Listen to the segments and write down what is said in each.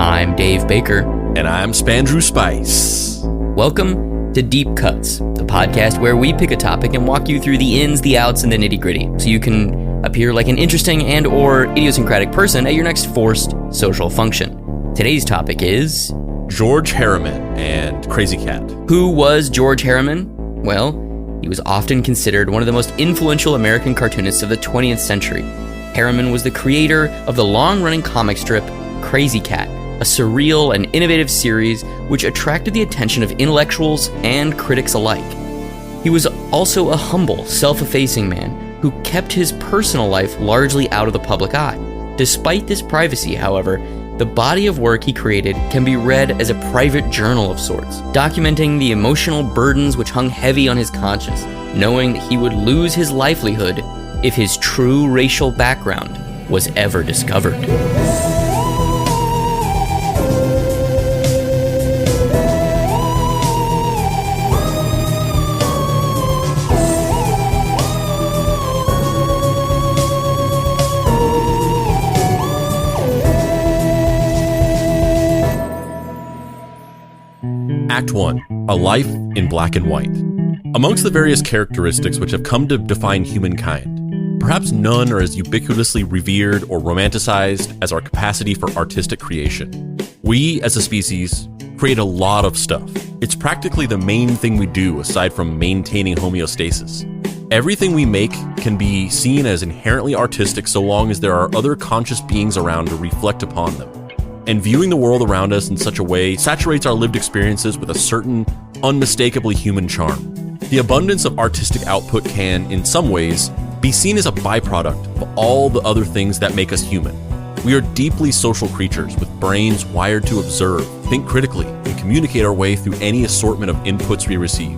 I'm Dave Baker. And I'm Spandrew Spice. Welcome to Deep Cuts, the podcast where we pick a topic and walk you through the ins, the outs, and the nitty-gritty, so you can appear like an interesting and or idiosyncratic person at your next forced social function. Today's topic is... George Herriman and Krazy Kat. Who was George Herriman? Well, he was often considered one of the most influential American cartoonists of the 20th century. Herriman was the creator of the long-running comic strip Krazy Kat, a surreal and innovative series which attracted the attention of intellectuals and critics alike. He was also a humble, self-effacing man who kept his personal life largely out of the public eye. Despite this privacy, however, the body of work he created can be read as a private journal of sorts, documenting the emotional burdens which hung heavy on his conscience, knowing that he would lose his livelihood if his true racial background was ever discovered. Act 1. A Life in Black and White. Amongst the various characteristics which have come to define humankind, perhaps none are as ubiquitously revered or romanticized as our capacity for artistic creation. We, as a species, create a lot of stuff. It's practically the main thing we do aside from maintaining homeostasis. Everything we make can be seen as inherently artistic so long as there are other conscious beings around to reflect upon them. And viewing the world around us in such a way saturates our lived experiences with a certain, unmistakably human charm. The abundance of artistic output can, in some ways, be seen as a byproduct of all the other things that make us human. We are deeply social creatures with brains wired to observe, think critically, and communicate our way through any assortment of inputs we receive.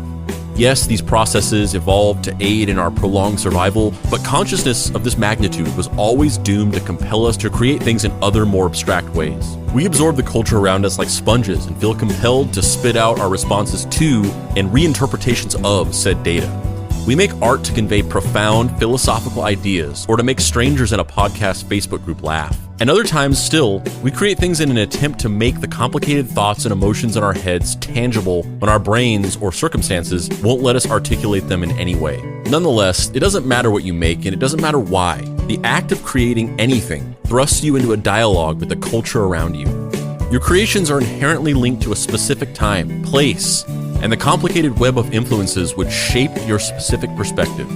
Yes, these processes evolved to aid in our prolonged survival, but consciousness of this magnitude was always doomed to compel us to create things in other, more abstract ways. We absorb the culture around us like sponges and feel compelled to spit out our responses to and reinterpretations of said data. We make art to convey profound philosophical ideas or to make strangers in a podcast Facebook group laugh. And other times still, we create things in an attempt to make the complicated thoughts and emotions in our heads tangible when our brains or circumstances won't let us articulate them in any way. Nonetheless, it doesn't matter what you make and it doesn't matter why. The act of creating anything thrusts you into a dialogue with the culture around you. Your creations are inherently linked to a specific time, place, and the complicated web of influences which shape your specific perspective.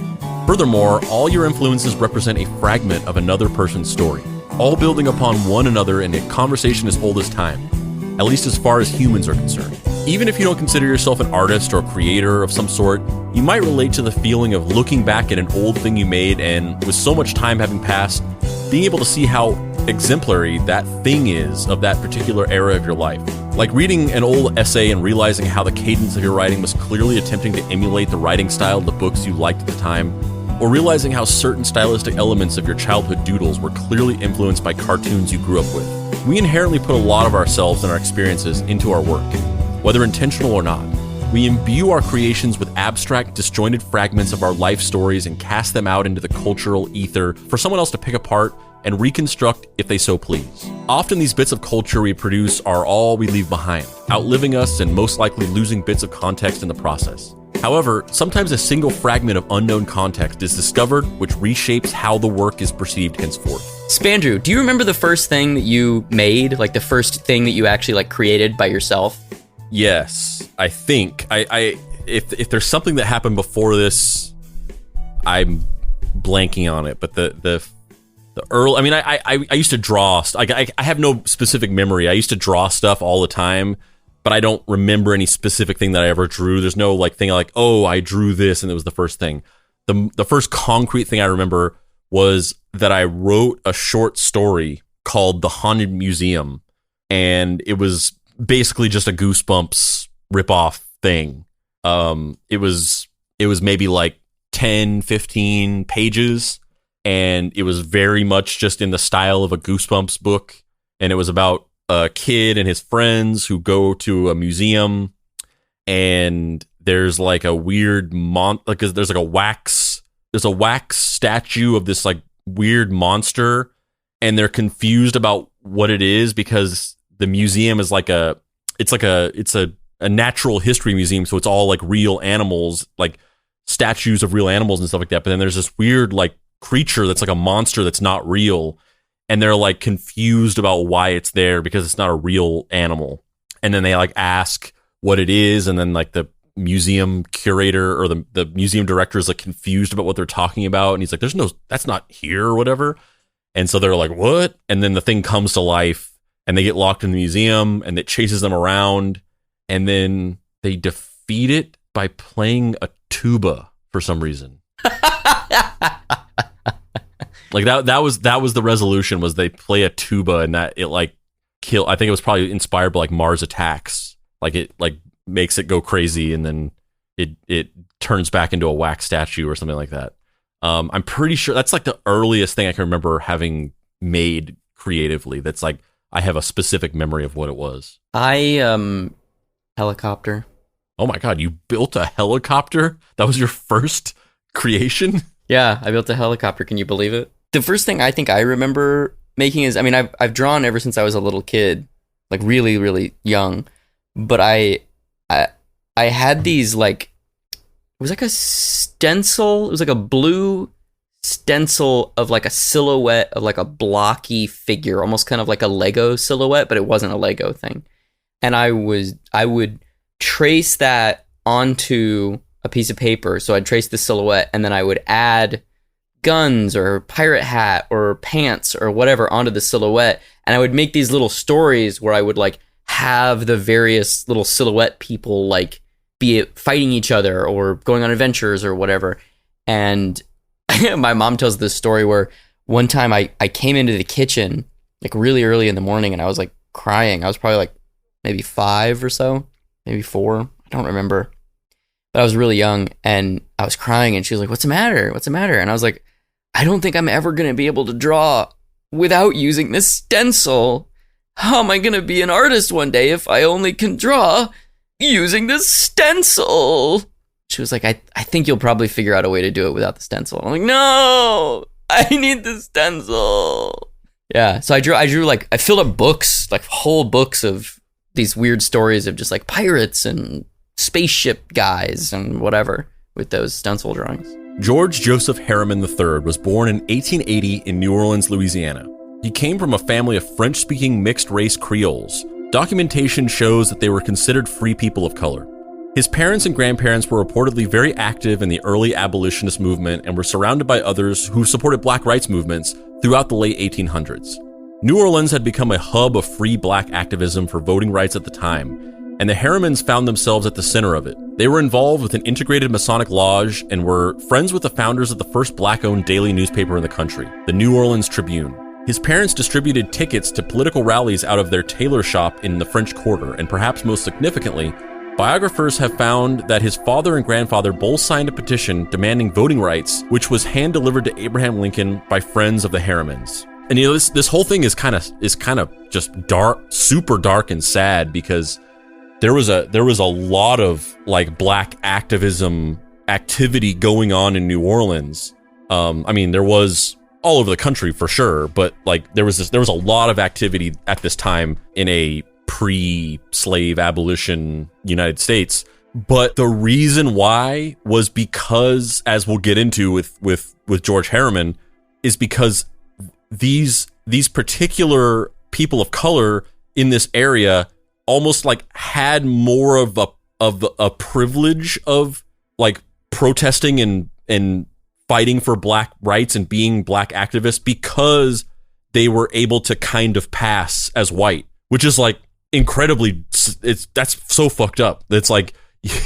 Furthermore, all your influences represent a fragment of another person's story, all building upon one another in a conversation as old as time, at least as far as humans are concerned. Even if you don't consider yourself an artist or a creator of some sort, you might relate to the feeling of looking back at an old thing you made and, with so much time having passed, being able to see how exemplary that thing is of that particular era of your life. Like reading an old essay and realizing how the cadence of your writing was clearly attempting to emulate the writing style of the books you liked at the time, or realizing how certain stylistic elements of your childhood doodles were clearly influenced by cartoons you grew up with. We inherently put a lot of ourselves and our experiences into our work, whether intentional or not. We imbue our creations with abstract, disjointed fragments of our life stories and cast them out into the cultural ether for someone else to pick apart and reconstruct if they so please. Often these bits of culture we produce are all we leave behind, outliving us and most likely losing bits of context in the process. However, sometimes a single fragment of unknown context is discovered which reshapes how the work is perceived henceforth. Spandrew, do you remember the first thing that you made? Like the first thing that you actually created by yourself? Yes, I think. If there's something that happened before this, I'm blanking on it, but the early, I mean, I used to draw. I have no specific memory. I used to draw stuff all the time, but I don't remember any specific thing that I ever drew. There's no thing oh, I drew this and it was the first thing. The first concrete thing I remember was that I wrote a short story called The Haunted Museum, and it was basically just a Goosebumps ripoff thing. It was maybe 10, 15 pages, and it was very much just in the style of a Goosebumps book, and it was about a kid and his friends who go to a museum, and there's a weird there's a wax statue of this weird monster, and they're confused about what it is because the museum is it's a natural history museum, so it's all like real animals, like statues of real animals and stuff like that. But then there's this weird like creature that's like a monster that's not real, and they're like confused about why it's there because it's not a real animal. And then they like ask what it is, and then like the museum curator or the museum director is like confused about what they're talking about, and he's like, that's not here or whatever. And so they're like, what? And then the thing comes to life, and they get locked in the museum, and it chases them around, and then they defeat it by playing a tuba for some reason. Like that was the resolution, was they play a tuba, and that it like kill. I think it was probably inspired by like Mars Attacks. Like it like makes it go crazy, and then it turns back into a wax statue or something like that. I'm pretty sure that's like the earliest thing I can remember having made creatively. That's like I have a specific memory of what it was. Helicopter. Oh my God, you built a helicopter? That was your first creation? Yeah, I built a helicopter. Can you believe it? The first thing I think I remember making is, I mean, I've drawn ever since I was a little kid, like really, really young. But I had these like, it was like a stencil. It was like a blue stencil of like a silhouette of like a blocky figure, almost kind of like a Lego silhouette, but it wasn't a Lego thing. And I would trace that onto a piece of paper. So I'd trace the silhouette, and then I would add guns or pirate hat or pants or whatever onto the silhouette. And I would make these little stories where I would like have the various little silhouette people like be it fighting each other or going on adventures or whatever. And my mom tells this story where one time I came into the kitchen like really early in the morning, and I was like crying. I was probably like maybe 5 or so, maybe 4. I don't remember. But I was really young, and I was crying, and she was like, "What's the matter? What's the matter?" And I was like, "I don't think I'm ever going to be able to draw without using this stencil. How am I going to be an artist one day if I only can draw using this stencil?" She was like, I think you'll probably figure out a way to do it without the stencil. I'm like, no, I need the stencil. Yeah, so I drew like, I filled up books, like whole books of these weird stories of just like pirates and spaceship guys and whatever with those stencil drawings. George Joseph Herriman III was born in 1880 in New Orleans, Louisiana. He came from a family of French-speaking mixed-race Creoles. Documentation shows that they were considered free people of color. His parents and grandparents were reportedly very active in the early abolitionist movement and were surrounded by others who supported black rights movements throughout the late 1800s. New Orleans had become a hub of free black activism for voting rights at the time, and the Herrimans found themselves at the center of it. They were involved with an integrated Masonic lodge and were friends with the founders of the first black-owned daily newspaper in the country, the New Orleans Tribune. His parents distributed tickets to political rallies out of their tailor shop in the French Quarter, and perhaps most significantly, biographers have found that his father and grandfather both signed a petition demanding voting rights, which was hand-delivered to Abraham Lincoln by friends of the Herrimans. And you know, this whole thing is kind of just dark, super dark and sad, because there was a lot of like black activism activity going on in New Orleans. I mean, there was all over the country for sure, but like there was a lot of activity at this time in a pre-slave abolition United States. But the reason why was because, as we'll get into with George Herriman, is because these particular people of color in this area almost like had more of a privilege of like protesting and fighting for black rights and being black activists, because they were able to kind of pass as white, which is like incredibly, that's so fucked up. It's like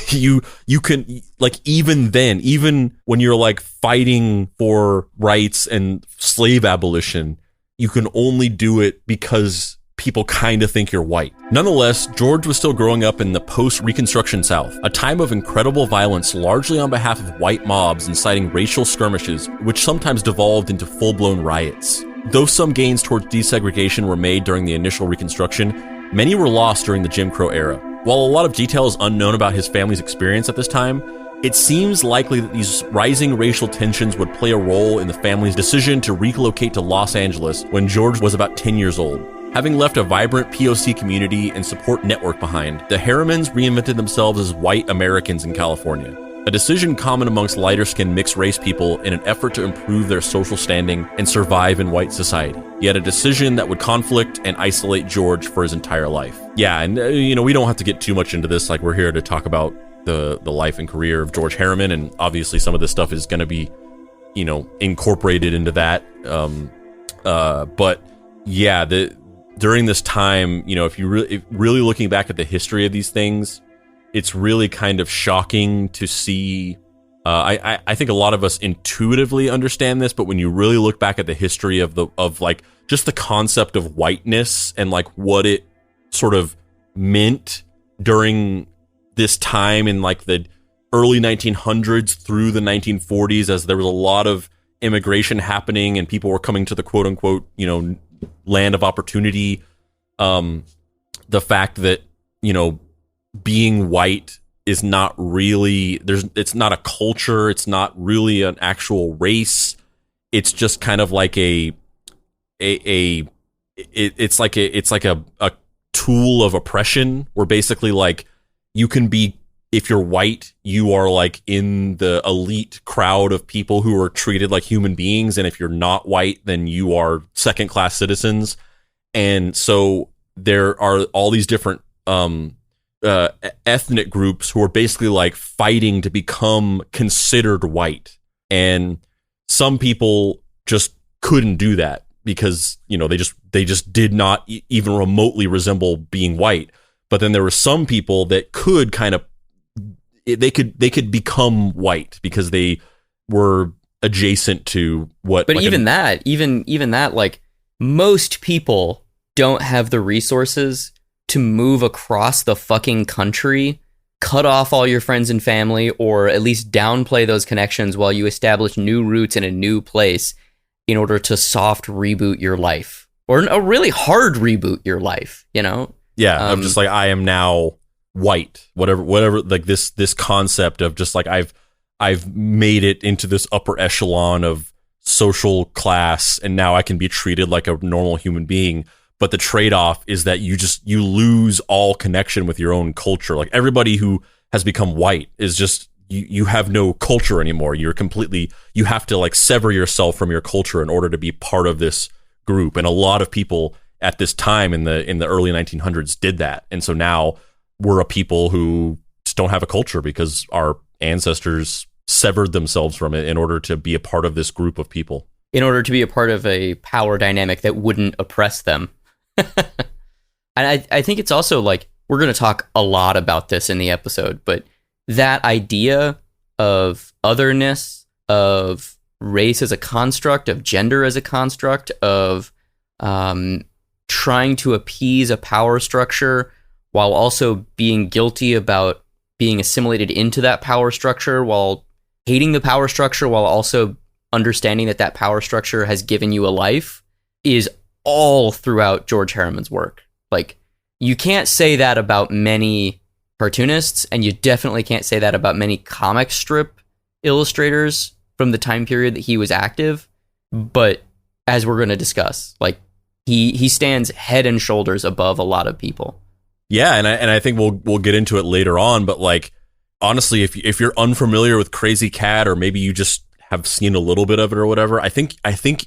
you can, like, even then, even when you're like fighting for rights and slave abolition, you can only do it because people kind of think you're white. Nonetheless, George was still growing up in the post-Reconstruction South, a time of incredible violence largely on behalf of white mobs inciting racial skirmishes, which sometimes devolved into full-blown riots. Though some gains towards desegregation were made during the initial Reconstruction, many were lost during the Jim Crow era. While a lot of detail is unknown about his family's experience at this time, it seems likely that these rising racial tensions would play a role in the family's decision to relocate to Los Angeles when George was about 10 years old. Having left a vibrant POC community and support network behind, the Herrimans reinvented themselves as white Americans in California, a decision common amongst lighter-skinned mixed-race people in an effort to improve their social standing and survive in white society, yet a decision that would conflict and isolate George for his entire life. Yeah, and we don't have to get too much into this, like we're here to talk about the life and career of George Herriman, and obviously some of this stuff is going to be, incorporated into that. But yeah, during this time, if you really looking back at the history of these things, it's really kind of shocking to see. I think a lot of us intuitively understand this, but when you really look back at the history of like just the concept of whiteness and like what it sort of meant during this time in like the early 1900s through the 1940s, as there was a lot of immigration happening and people were coming to the quote unquote, land of opportunity. The fact that, being white is not really, it's not a culture. It's not really an actual race. It's just kind of like it's like a tool of oppression where basically like you can be, if you're white, you are like in the elite crowd of people who are treated like human beings. And if you're not white, then you are second class citizens. And so there are all these different, ethnic groups who are basically like fighting to become considered white, and some people just couldn't do that because they just did not even remotely resemble being white. But then there were some people that could kind of they could become white because they were adjacent to what. But like even that, like most people don't have the resources to move across the fucking country, cut off all your friends and family, or at least downplay those connections while you establish new roots in a new place in order to soft reboot your life, or a really hard reboot your life, Yeah, I'm just like, I am now white, whatever, like this concept of just like, I've made it into this upper echelon of social class, and now I can be treated like a normal human being. But the trade-off is that you lose all connection with your own culture. Like everybody who has become white is just, you have no culture anymore. You have to like sever yourself from your culture in order to be part of this group. And a lot of people at this time in the early 1900s did that. And so now we're a people who just don't have a culture because our ancestors severed themselves from it in order to be a part of this group of people. In order to be a part of a power dynamic that wouldn't oppress them. And I think it's also like, we're going to talk a lot about this in the episode, but that idea of otherness, of race as a construct, of gender as a construct, of trying to appease a power structure while also being guilty about being assimilated into that power structure, while hating the power structure, while also understanding that power structure has given you a life, is all throughout George Herriman's work. Like, you can't say that about many cartoonists, and you definitely can't say that about many comic strip illustrators from the time period that he was active. But as we're going to discuss, like, he stands head and shoulders above a lot of people. Yeah, and I think we'll get into it later on, but like, honestly, if you're unfamiliar with Krazy Kat, or maybe you just have seen a little bit of it or whatever, I think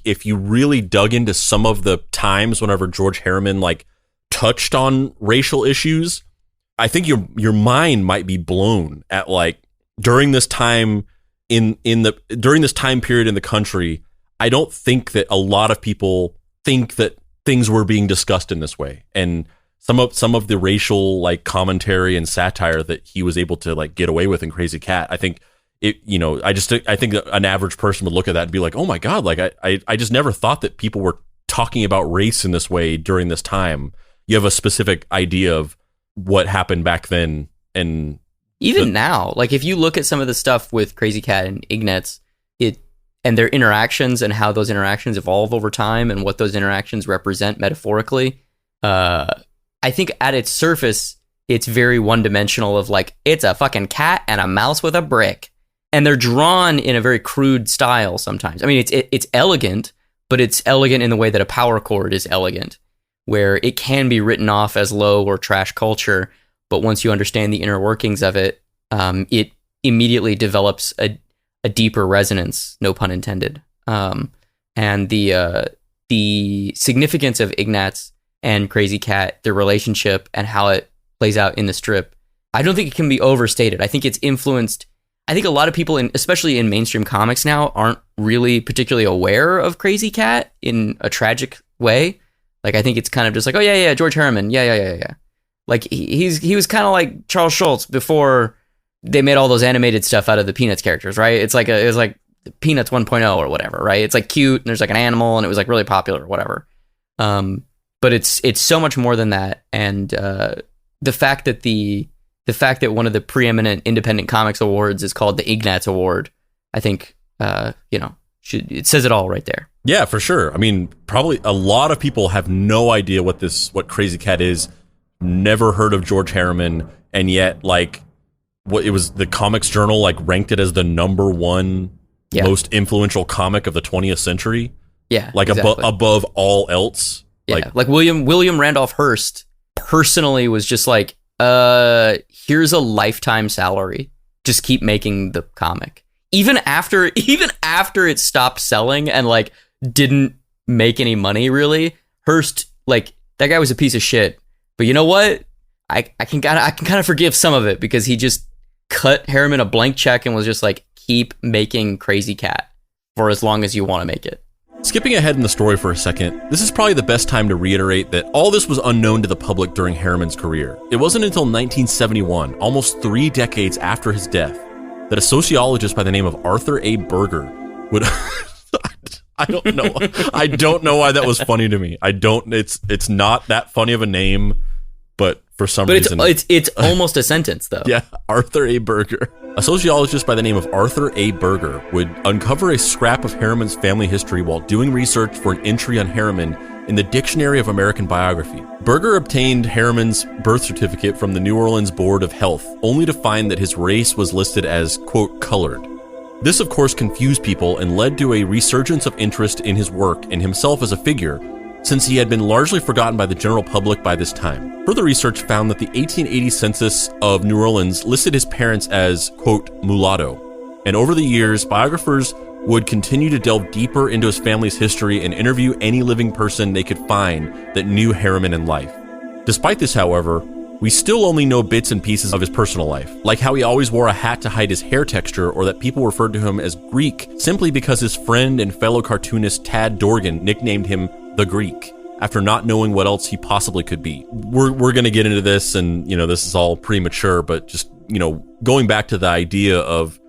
if you really dug into some of the times whenever George Herriman like touched on racial issues, I think your mind might be blown at like, during this time during this time period in the country, I don't think that a lot of people think that things were being discussed in this way. And some of the racial like commentary and satire that he was able to like get away with in Krazy Kat, I think it, I think an average person would look at that and be like, oh my God, like I just never thought that people were talking about race in this way during this time. You have a specific idea of what happened back then. And even now, like if you look at some of the stuff with Krazy Kat and Ignatz, and their interactions and how those interactions evolve over time and what those interactions represent metaphorically, I think at its surface, it's very one-dimensional of like, it's a fucking cat and a mouse with a brick. And they're drawn in a very crude style sometimes. I mean, it's elegant, but it's elegant in the way that a power chord is elegant. where it can be written off as low or trash culture, but once you understand the inner workings of it, it immediately develops a deeper resonance, no pun intended. And the significance of Ignatz and Krazy Kat, their relationship and how it plays out in the strip, I don't think it can be overstated. I think it's influenced. I think a lot of people, especially in mainstream comics now, aren't really particularly aware of Krazy Kat in a tragic way. Like, I think it's kind of just like, oh yeah, George Herriman, yeah. Like he was kind of like Charles Schulz before they made all those animated stuff out of the Peanuts characters, right? It was like Peanuts 1.0 or whatever, right? It's like cute and there's like an animal and it was like really popular or whatever. But it's so much more than that. And the fact that one of the preeminent independent comics awards is called the Ignatz Award, I think it says it all right there. Yeah, for sure. I mean, probably a lot of people have no idea what Krazy Kat is, never heard of George Herriman, and yet like what it was, the Comics Journal like ranked it as the number one most influential comic of the 20th century. Yeah, like exactly. above all else. Yeah, like William Randolph Hearst personally was just like, here's a lifetime salary. Just keep making the comic. Even after it stopped selling and like didn't make any money really, Hearst, like, that guy was a piece of shit. But you know what? I can kind of forgive some of it because he just cut Herriman a blank check and was just like, keep making Krazy Kat for as long as you want to make it. Skipping ahead in the story for a second, this is probably the best time to reiterate that all this was unknown to the public during Herriman's career. It wasn't until 1971, almost 3 decades after his death, that a sociologist by the name of Arthur A. Berger would... I don't know. I don't know why that was funny to me. It's not that funny of a name, but for some reason... It's almost a sentence, though. Yeah, Arthur A. Berger. A sociologist by the name of Arthur A. Berger would uncover a scrap of Herriman's family history while doing research for an entry on Herriman in the Dictionary of American Biography. Berger obtained Herriman's birth certificate from the New Orleans Board of Health, only to find that his race was listed as, quote, colored. This, of course, confused people and led to a resurgence of interest in his work and himself as a figure, since he had been largely forgotten by the general public by this time. Further research found that the 1880 census of New Orleans listed his parents as, quote, mulatto. And over the years, biographers would continue to delve deeper into his family's history and interview any living person they could find that knew Herriman in life. Despite this, however, we still only know bits and pieces of his personal life, like how he always wore a hat to hide his hair texture, or that people referred to him as Greek simply because his friend and fellow cartoonist Tad Dorgan nicknamed him the Greek, after not knowing what else he possibly could be. We're going to get into this, and this is all premature, but just going back to the idea of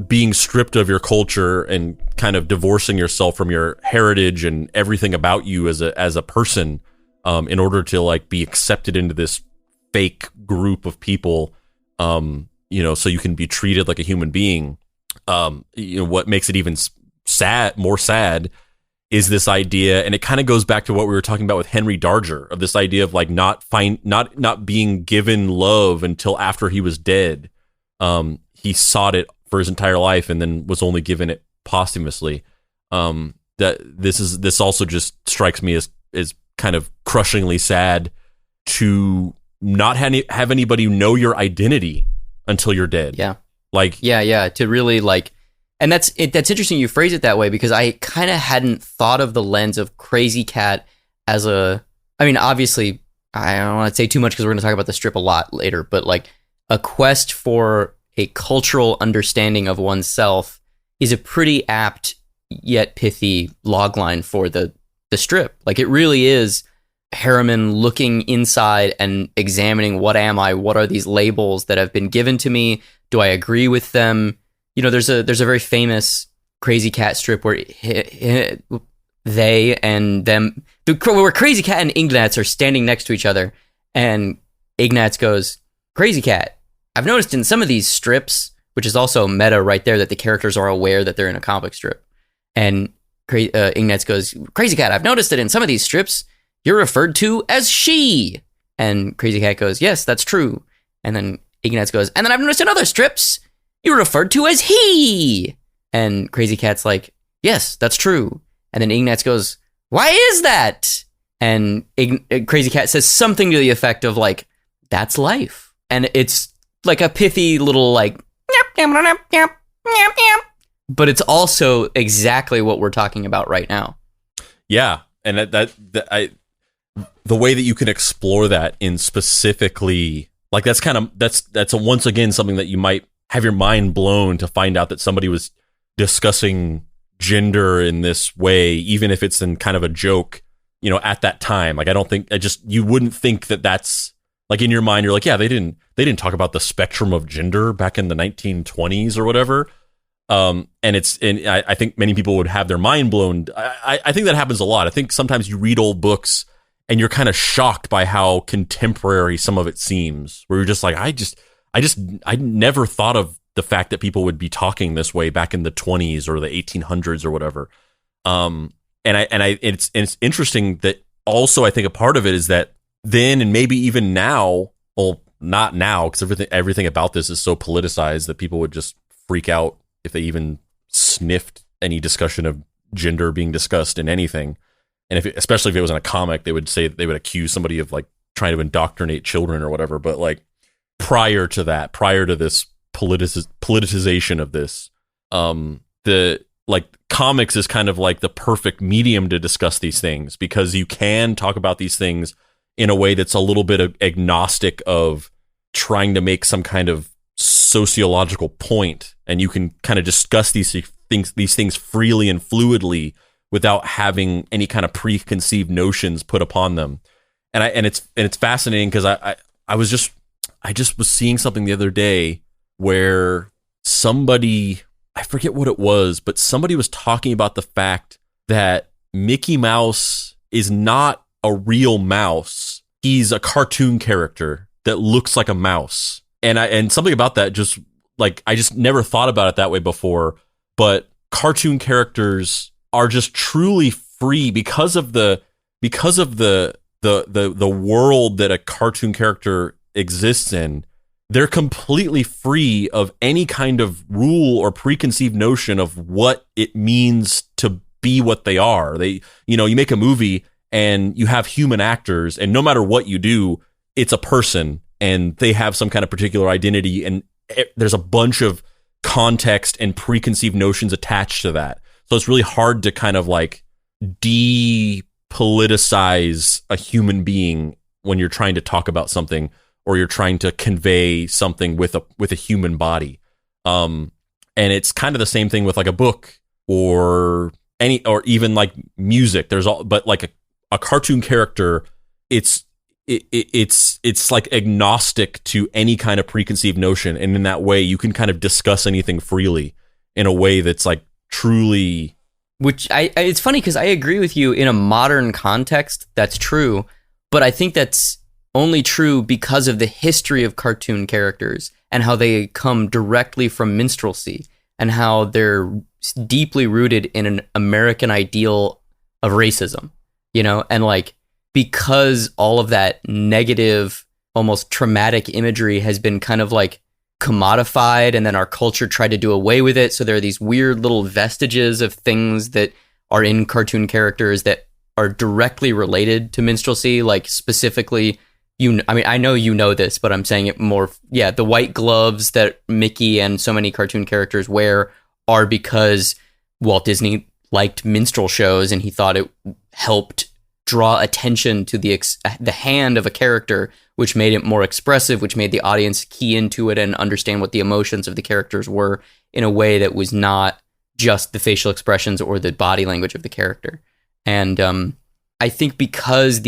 being stripped of your culture and kind of divorcing yourself from your heritage and everything about you as a person, in order to like be accepted into this fake group of people, so you can be treated like a human being. What makes it even more sad is this idea, and it kind of goes back to what we were talking about with Henry Darger, of this idea of like not being given love until after he was dead. He sought it for his entire life and then was only given it posthumously. That this also just strikes me as kind of crushingly sad to not have anybody know your identity until you're dead. Yeah. Like, yeah. To really like, and that's interesting you phrase it that way, because I kind of hadn't thought of the lens of Krazy Kat as obviously I don't want to say too much because we're going to talk about the strip a lot later, but like a quest for a cultural understanding of oneself is a pretty apt yet pithy logline for the strip. Like, it really is Herriman looking inside and examining, what am I? What are these labels that have been given to me? Do I agree with them? There's a very famous Krazy Kat strip where they and them, where Krazy Kat and Ignatz are standing next to each other, and Ignatz goes, "Krazy Kat, I've noticed in some of these strips," which is also meta right there, that the characters are aware that they're in a comic strip. And Ignatz goes, "Krazy Kat, I've noticed that in some of these strips, you're referred to as she." And Krazy Kat goes, "Yes, that's true." And then Ignatz goes, "And then I've noticed in other strips, you're referred to as he." And Krazy Kat's like, "Yes, that's true." And then Ignatz goes, "Why is that?" And Krazy Kat says something to the effect of like, that's life. And it's like a pithy little like, but it's also exactly what we're talking about right now. Yeah. And the way that you can explore that in specifically, like that's once again something that you might have your mind blown to find out that somebody was discussing gender in this way, even if it's in kind of a joke, at that time. Like, you wouldn't think that that's like in your mind, you're like, yeah, they didn't talk about the spectrum of gender back in the 1920s or whatever. And I think many people would have their mind blown. I think that happens a lot. I think sometimes you read old books and you're kind of shocked by how contemporary some of it seems, where you're just like, I never thought of the fact that people would be talking this way back in the 20s or the 1800s or whatever. It's interesting that also I think a part of it is that then, and maybe even now, well, not now, because everything about this is so politicized that people would just freak out if they even sniffed any discussion of gender being discussed in anything. And especially if it was in a comic, they would accuse somebody of like trying to indoctrinate children or whatever. But like prior to this politicization of this, the like comics is kind of like the perfect medium to discuss these things, because you can talk about these things in a way that's a little bit agnostic of trying to make some kind of sociological point, and you can kind of discuss these things freely and fluidly without having any kind of preconceived notions put upon them. And it's fascinating because I just was seeing something the other day where somebody, I forget what it was, but somebody was talking about the fact that Mickey Mouse is not a real mouse. He's a cartoon character that looks like a mouse. And something about that just like, I just never thought about it that way before, but cartoon characters are just truly free because of the world that a cartoon character exists in. They're completely free of any kind of rule or preconceived notion of what it means to be what they are. You make a movie and you have human actors, and no matter what you do, it's a person and they have some kind of particular identity, and there's a bunch of context and preconceived notions attached to that. So it's really hard to kind of like depoliticize a human being when you're trying to talk about something, or you're trying to convey something with a human body. And it's kind of the same thing with like a book or even like music. But like a cartoon character, it's like agnostic to any kind of preconceived notion. And in that way, you can kind of discuss anything freely in a way that's like truly. Which it's funny because I agree with you in a modern context. That's true. But I think that's only true because of the history of cartoon characters and how they come directly from minstrelsy and how they're deeply rooted in an American ideal of racism, and like, because all of that negative, almost traumatic imagery has been kind of like commodified, and then our culture tried to do away with it. So there are these weird little vestiges of things that are in cartoon characters that are directly related to minstrelsy, like specifically, I know you know this, but I'm saying it more. Yeah, the white gloves that Mickey and so many cartoon characters wear are because Walt Disney liked minstrel shows, and he thought it helped draw attention to the hand of a character, which made it more expressive, which made the audience key into it and understand what the emotions of the characters were in a way that was not just the facial expressions or the body language of the character. And I think because of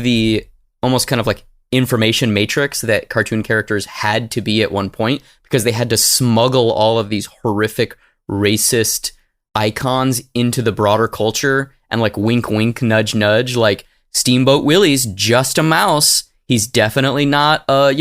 the almost kind of like information matrix that cartoon characters had to be at one point, because they had to smuggle all of these horrific racist icons into the broader culture, and like wink, wink, nudge, nudge, like Steamboat Willie's just a mouse. He's definitely not a,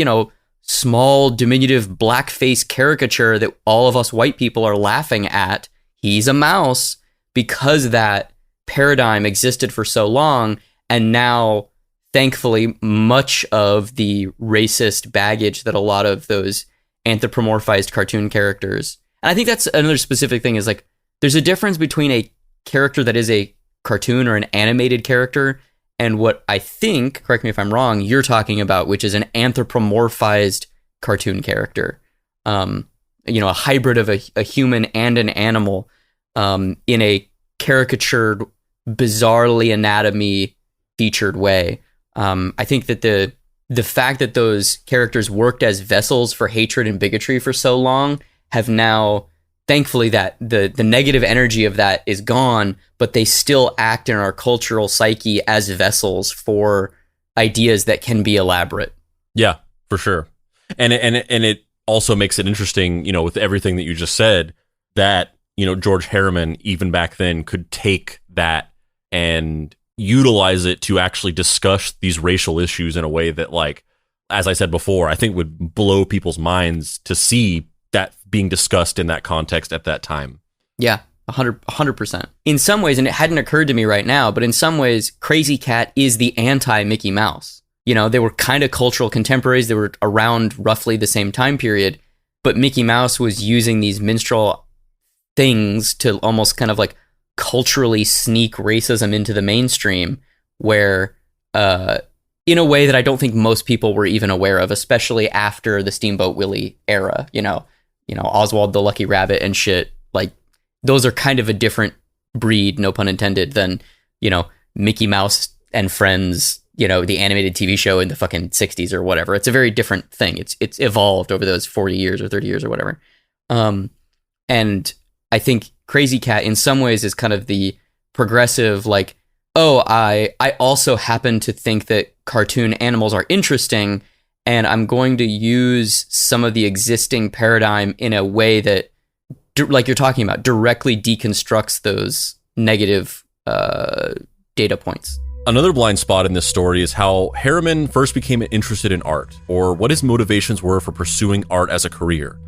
small, diminutive blackface caricature that all of us white people are laughing at. He's a mouse, because that paradigm existed for so long. And now, thankfully, much of the racist baggage that a lot of those anthropomorphized cartoon characters, and I think that's another specific thing, is like, there's a difference between a character that is a cartoon or an animated character, and what I think, correct me if I'm wrong, you're talking about, which is an anthropomorphized cartoon character. A hybrid of a human and an animal in a caricatured, bizarrely anatomy featured way. I think that the fact that those characters worked as vessels for hatred and bigotry for so long have now, thankfully, that the negative energy of that is gone, but they still act in our cultural psyche as vessels for ideas that can be elaborate. Yeah, for sure. And it also makes it interesting, with everything that you just said, that, George Herriman, even back then, could take that and utilize it to actually discuss these racial issues in a way that, like, as I said before, I think would blow people's minds to see that being discussed in that context at that time. Yeah, 100%. In some ways, and it hadn't occurred to me right now, but in some ways, Krazy Kat is the anti-Mickey Mouse. They were kind of cultural contemporaries. They were around roughly the same time period, but Mickey Mouse was using these minstrel things to almost kind of like culturally sneak racism into the mainstream, where in a way that I don't think most people were even aware of, especially after the Steamboat Willie era. Oswald the Lucky Rabbit and shit, like, those are kind of a different breed, no pun intended, than Mickey Mouse and Friends, the animated TV show in the fucking 60s or whatever. It's a very different thing. It's evolved over those 40 years or 30 years or whatever. And I think Krazy Kat in some ways is kind of the progressive, like, oh, I also happen to think that cartoon animals are interesting, and I'm going to use some of the existing paradigm in a way that, like you're talking about, directly deconstructs those negative data points. Another blind spot in this story is how Herriman first became interested in art, or what his motivations were for pursuing art as a career.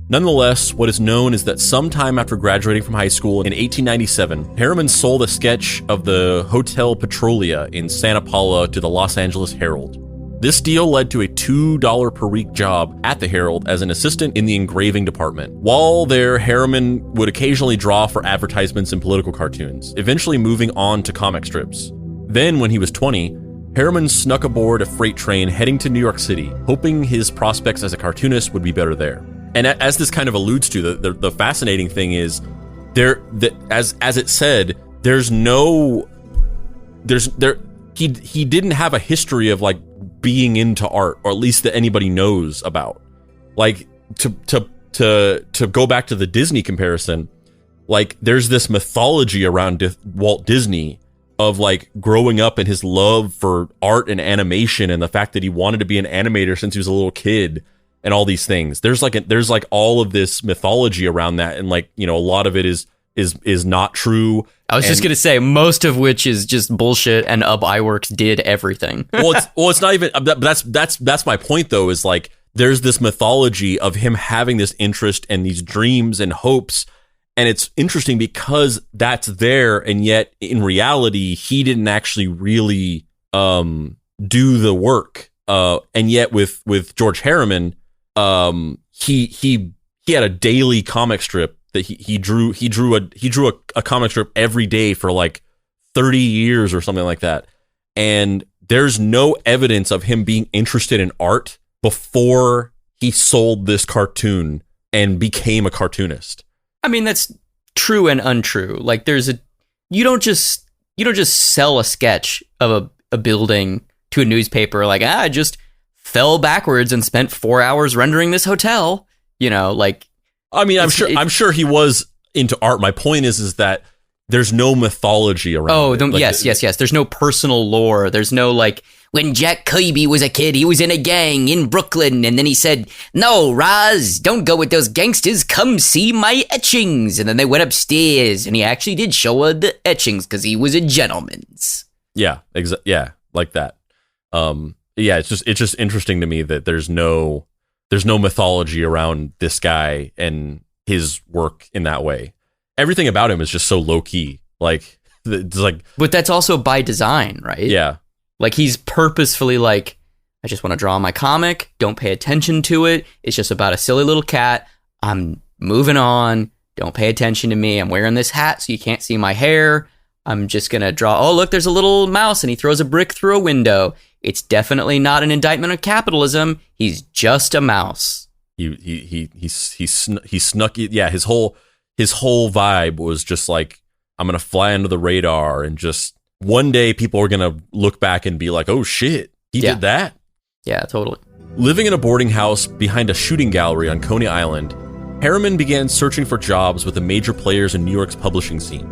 Nonetheless, what is known is that sometime after graduating from high school in 1897, Herriman sold a sketch of the Hotel Petrolia in Santa Paula to the Los Angeles Herald. This deal led to a $2 per week job at the Herald as an assistant in the engraving department. While there, Herriman would occasionally draw for advertisements and political cartoons, eventually moving on to comic strips. Then, when he was 20, Herriman snuck aboard a freight train heading to New York City, hoping his prospects as a cartoonist would be better there. And as this kind of alludes to, the fascinating thing is, as it said, he didn't have a history of, like, being into art, or at least that anybody knows about. Like, to go back to the Disney comparison, like, there's this mythology around Walt Disney of, like, growing up and his love for art and animation, and the fact that he wanted to be an animator since he was a little kid, and all these things. There's like all of this mythology around that, and, like, a lot of it is not true. I was just gonna say, most of which is just bullshit, and Iwerks did everything. It's not even. That's my point, though. Is, like, there's this mythology of him having this interest and these dreams and hopes, and it's interesting because that's there, and yet in reality he didn't actually really do the work. And yet with George Herriman, he had a daily comic strip that he drew a comic strip every day for like 30 years or something like that. And there's no evidence of him being interested in art before he sold this cartoon and became a cartoonist. I mean, that's true and untrue. Like, you don't just sell a sketch of a building to a newspaper like, I just fell backwards and spent 4 hours rendering this hotel. Like, I mean, I'm sure he was into art. My point is that there's no mythology around. Oh, it. Yes. There's no personal lore. There's no, like, when Jack Kirby was a kid, he was in a gang in Brooklyn, and then he said, "No, Roz, don't go with those gangsters. Come see my etchings." And then they went upstairs, and he actually did show her the etchings because he was a gentleman's. Yeah, yeah, like that. Yeah, it's just interesting to me that there's no mythology around this guy and his work in that way. Everything about him is just so low key. Like, it's like, but that's also by design, right? Yeah. Like, he's purposefully like, I just want to draw my comic. Don't pay attention to it. It's just about a silly little cat. I'm moving on. Don't pay attention to me. I'm wearing this hat so you can't see my hair. I'm just going to draw, oh, look, there's a little mouse and he throws a brick through a window. It's definitely not an indictment of capitalism. He's just a mouse. He snuck it. Yeah, his whole vibe was just like, I'm going to fly under the radar, and just one day people are going to look back and be like, oh shit, he did that? Yeah, totally. Living in a boarding house behind a shooting gallery on Coney Island, Herriman began searching for jobs with the major players in New York's publishing scene.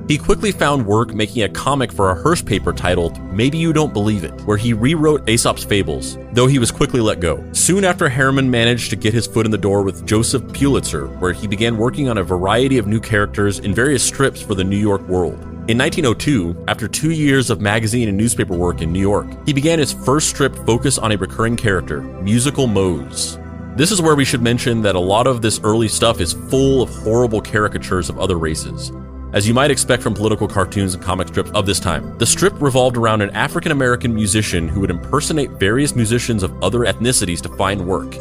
He quickly found work making a comic for a Hearst paper titled Maybe You Don't Believe It, where he rewrote Aesop's fables, though he was quickly let go. Soon after, Herriman managed to get his foot in the door with Joseph Pulitzer, where he began working on a variety of new characters in various strips for the New York World. In 1902, after 2 years of magazine and newspaper work in New York, he began his first strip focused on a recurring character, Musical Mose. This is where we should mention that a lot of this early stuff is full of horrible caricatures of other races, as you might expect from political cartoons and comic strips of this time. The strip revolved around an African-American musician who would impersonate various musicians of other ethnicities to find work.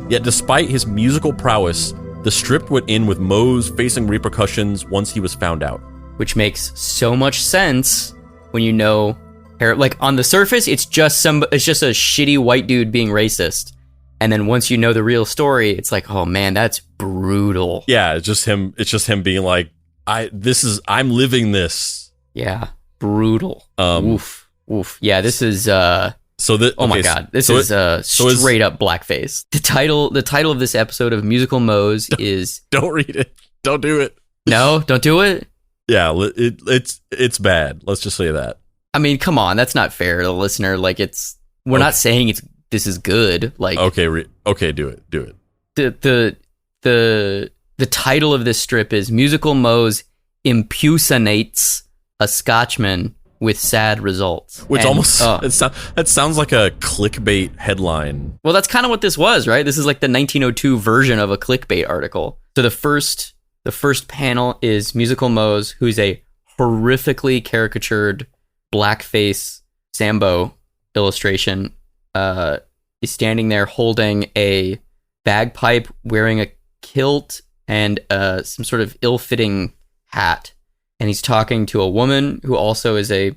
Yet despite his musical prowess, the strip would end with Mose facing repercussions once he was found out. Which makes so much sense when you know, like on the surface, it's just a shitty white dude being racist. And then once you know the real story, it's like, oh man, that's brutal. Yeah, it's just him being like, I'm living this. Yeah, brutal. Oof. Yeah, this is oh my god, this is straight up blackface. The title of this episode of Musical Mose is Don't read it. Don't do it. No, don't do it. Yeah, it's bad. Let's just say that. I mean, come on, that's not fair to the listener. Like, we're not saying this is good. Like, okay, do it. The title of this strip is Musical Mose Impersonates a Scotchman with Sad Results. Which that sounds like a clickbait headline. Well, that's kind of what this was, right? This is like the 1902 version of a clickbait article. So the first panel is Musical Mose, who's a horrifically caricatured blackface Sambo illustration. He's standing there holding a bagpipe, wearing a kilt and some sort of ill-fitting hat, and he's talking to a woman who also is a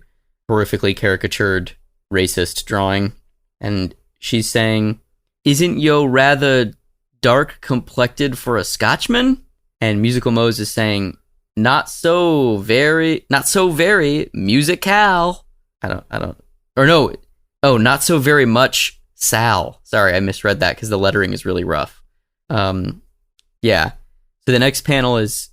horrifically caricatured racist drawing, and she's saying, "Isn't yo rather dark complected for a Scotchman?" And Musical Mose is saying, not so very musical. Not so very much Sal. Sorry, I misread that because the lettering is really rough. Yeah. So the next panel is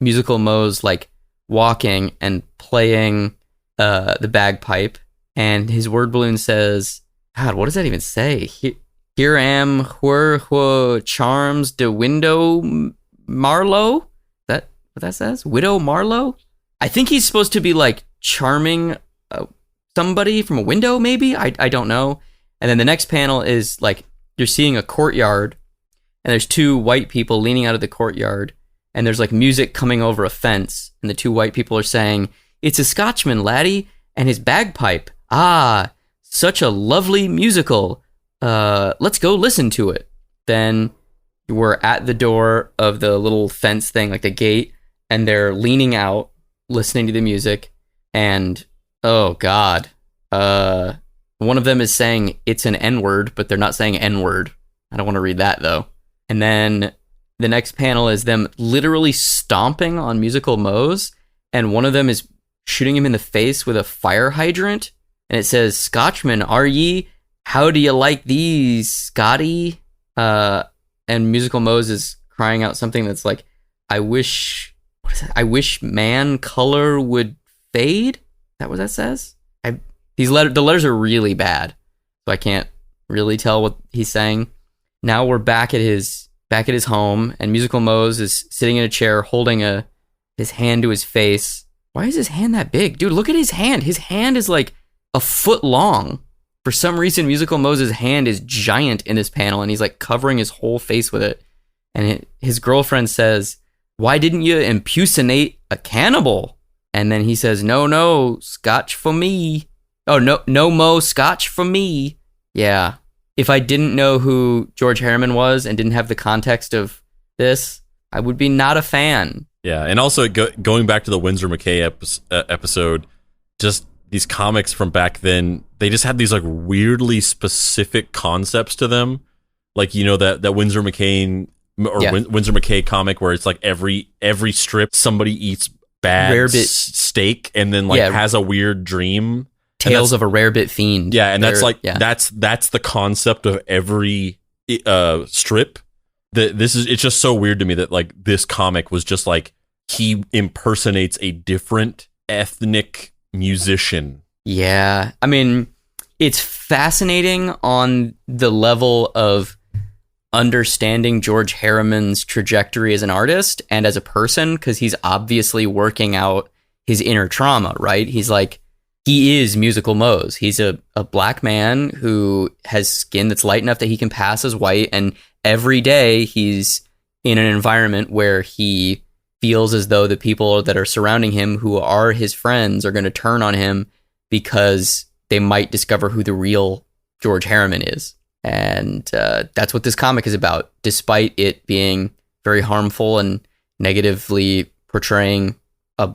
Musical Mose like walking and playing the bagpipe, and his word balloon says, God, what does that even say? Here am who charms de window Marlowe? That what that says? Widow Marlowe? I think he's supposed to be like charming somebody from a window, maybe? I don't know. And then the next panel is like you're seeing a courtyard, and there's two white people leaning out of the courtyard, and there's like music coming over a fence, and the two white people are saying, "It's a Scotchman, laddie, and his bagpipe. Ah, such a lovely musical. Let's go listen to it." Then we're at the door of the little fence thing, like the gate, and they're leaning out, listening to the music, and oh God, one of them is saying it's an N-word, but they're not saying N-word. I don't want to read that though. And then the next panel is them literally stomping on Musical Mose, and one of them is shooting him in the face with a fire hydrant, and it says, "Scotchman, are ye? How do you like these, Scotty?" And Musical Mose is crying out something that's like, "I wish, what is that? I wish man color would fade." Is that what that says? The letters are really bad, so I can't really tell what he's saying. Now we're back at his home, and Musical Mose is sitting in a chair holding his hand to his face. Why is his hand that big? Dude, look at his hand. His hand is like a foot long. For some reason, Musical Mose's hand is giant in this panel, and he's like covering his whole face with it. And his girlfriend says, "Why didn't you impersonate a cannibal?" And then he says, No, scotch for me. Oh, no mo scotch for me. Yeah. If I didn't know who George Herriman was and didn't have the context of this, I would be not a fan. Yeah, and also going back to the Winsor McCay episode, just these comics from back then, they just had these like weirdly specific concepts to them. Like, you know, that Winsor McCay Winsor McCay comic where it's like every strip somebody eats bad steak and then like has a weird dream. Tales of a Rare Bit Fiend. Yeah, and that's the concept of every strip. It's just so weird to me that like this comic was just like he impersonates a different ethnic musician. Yeah, I mean, it's fascinating on the level of understanding George Herriman's trajectory as an artist and as a person, because he's obviously working out his inner trauma, right? He's like, he is Musical Mose. He's a black man who has skin that's light enough that he can pass as white, and every day he's in an environment where he feels as though the people that are surrounding him who are his friends are going to turn on him because they might discover who the real George Herriman is. And that's what this comic is about, despite it being very harmful and negatively portraying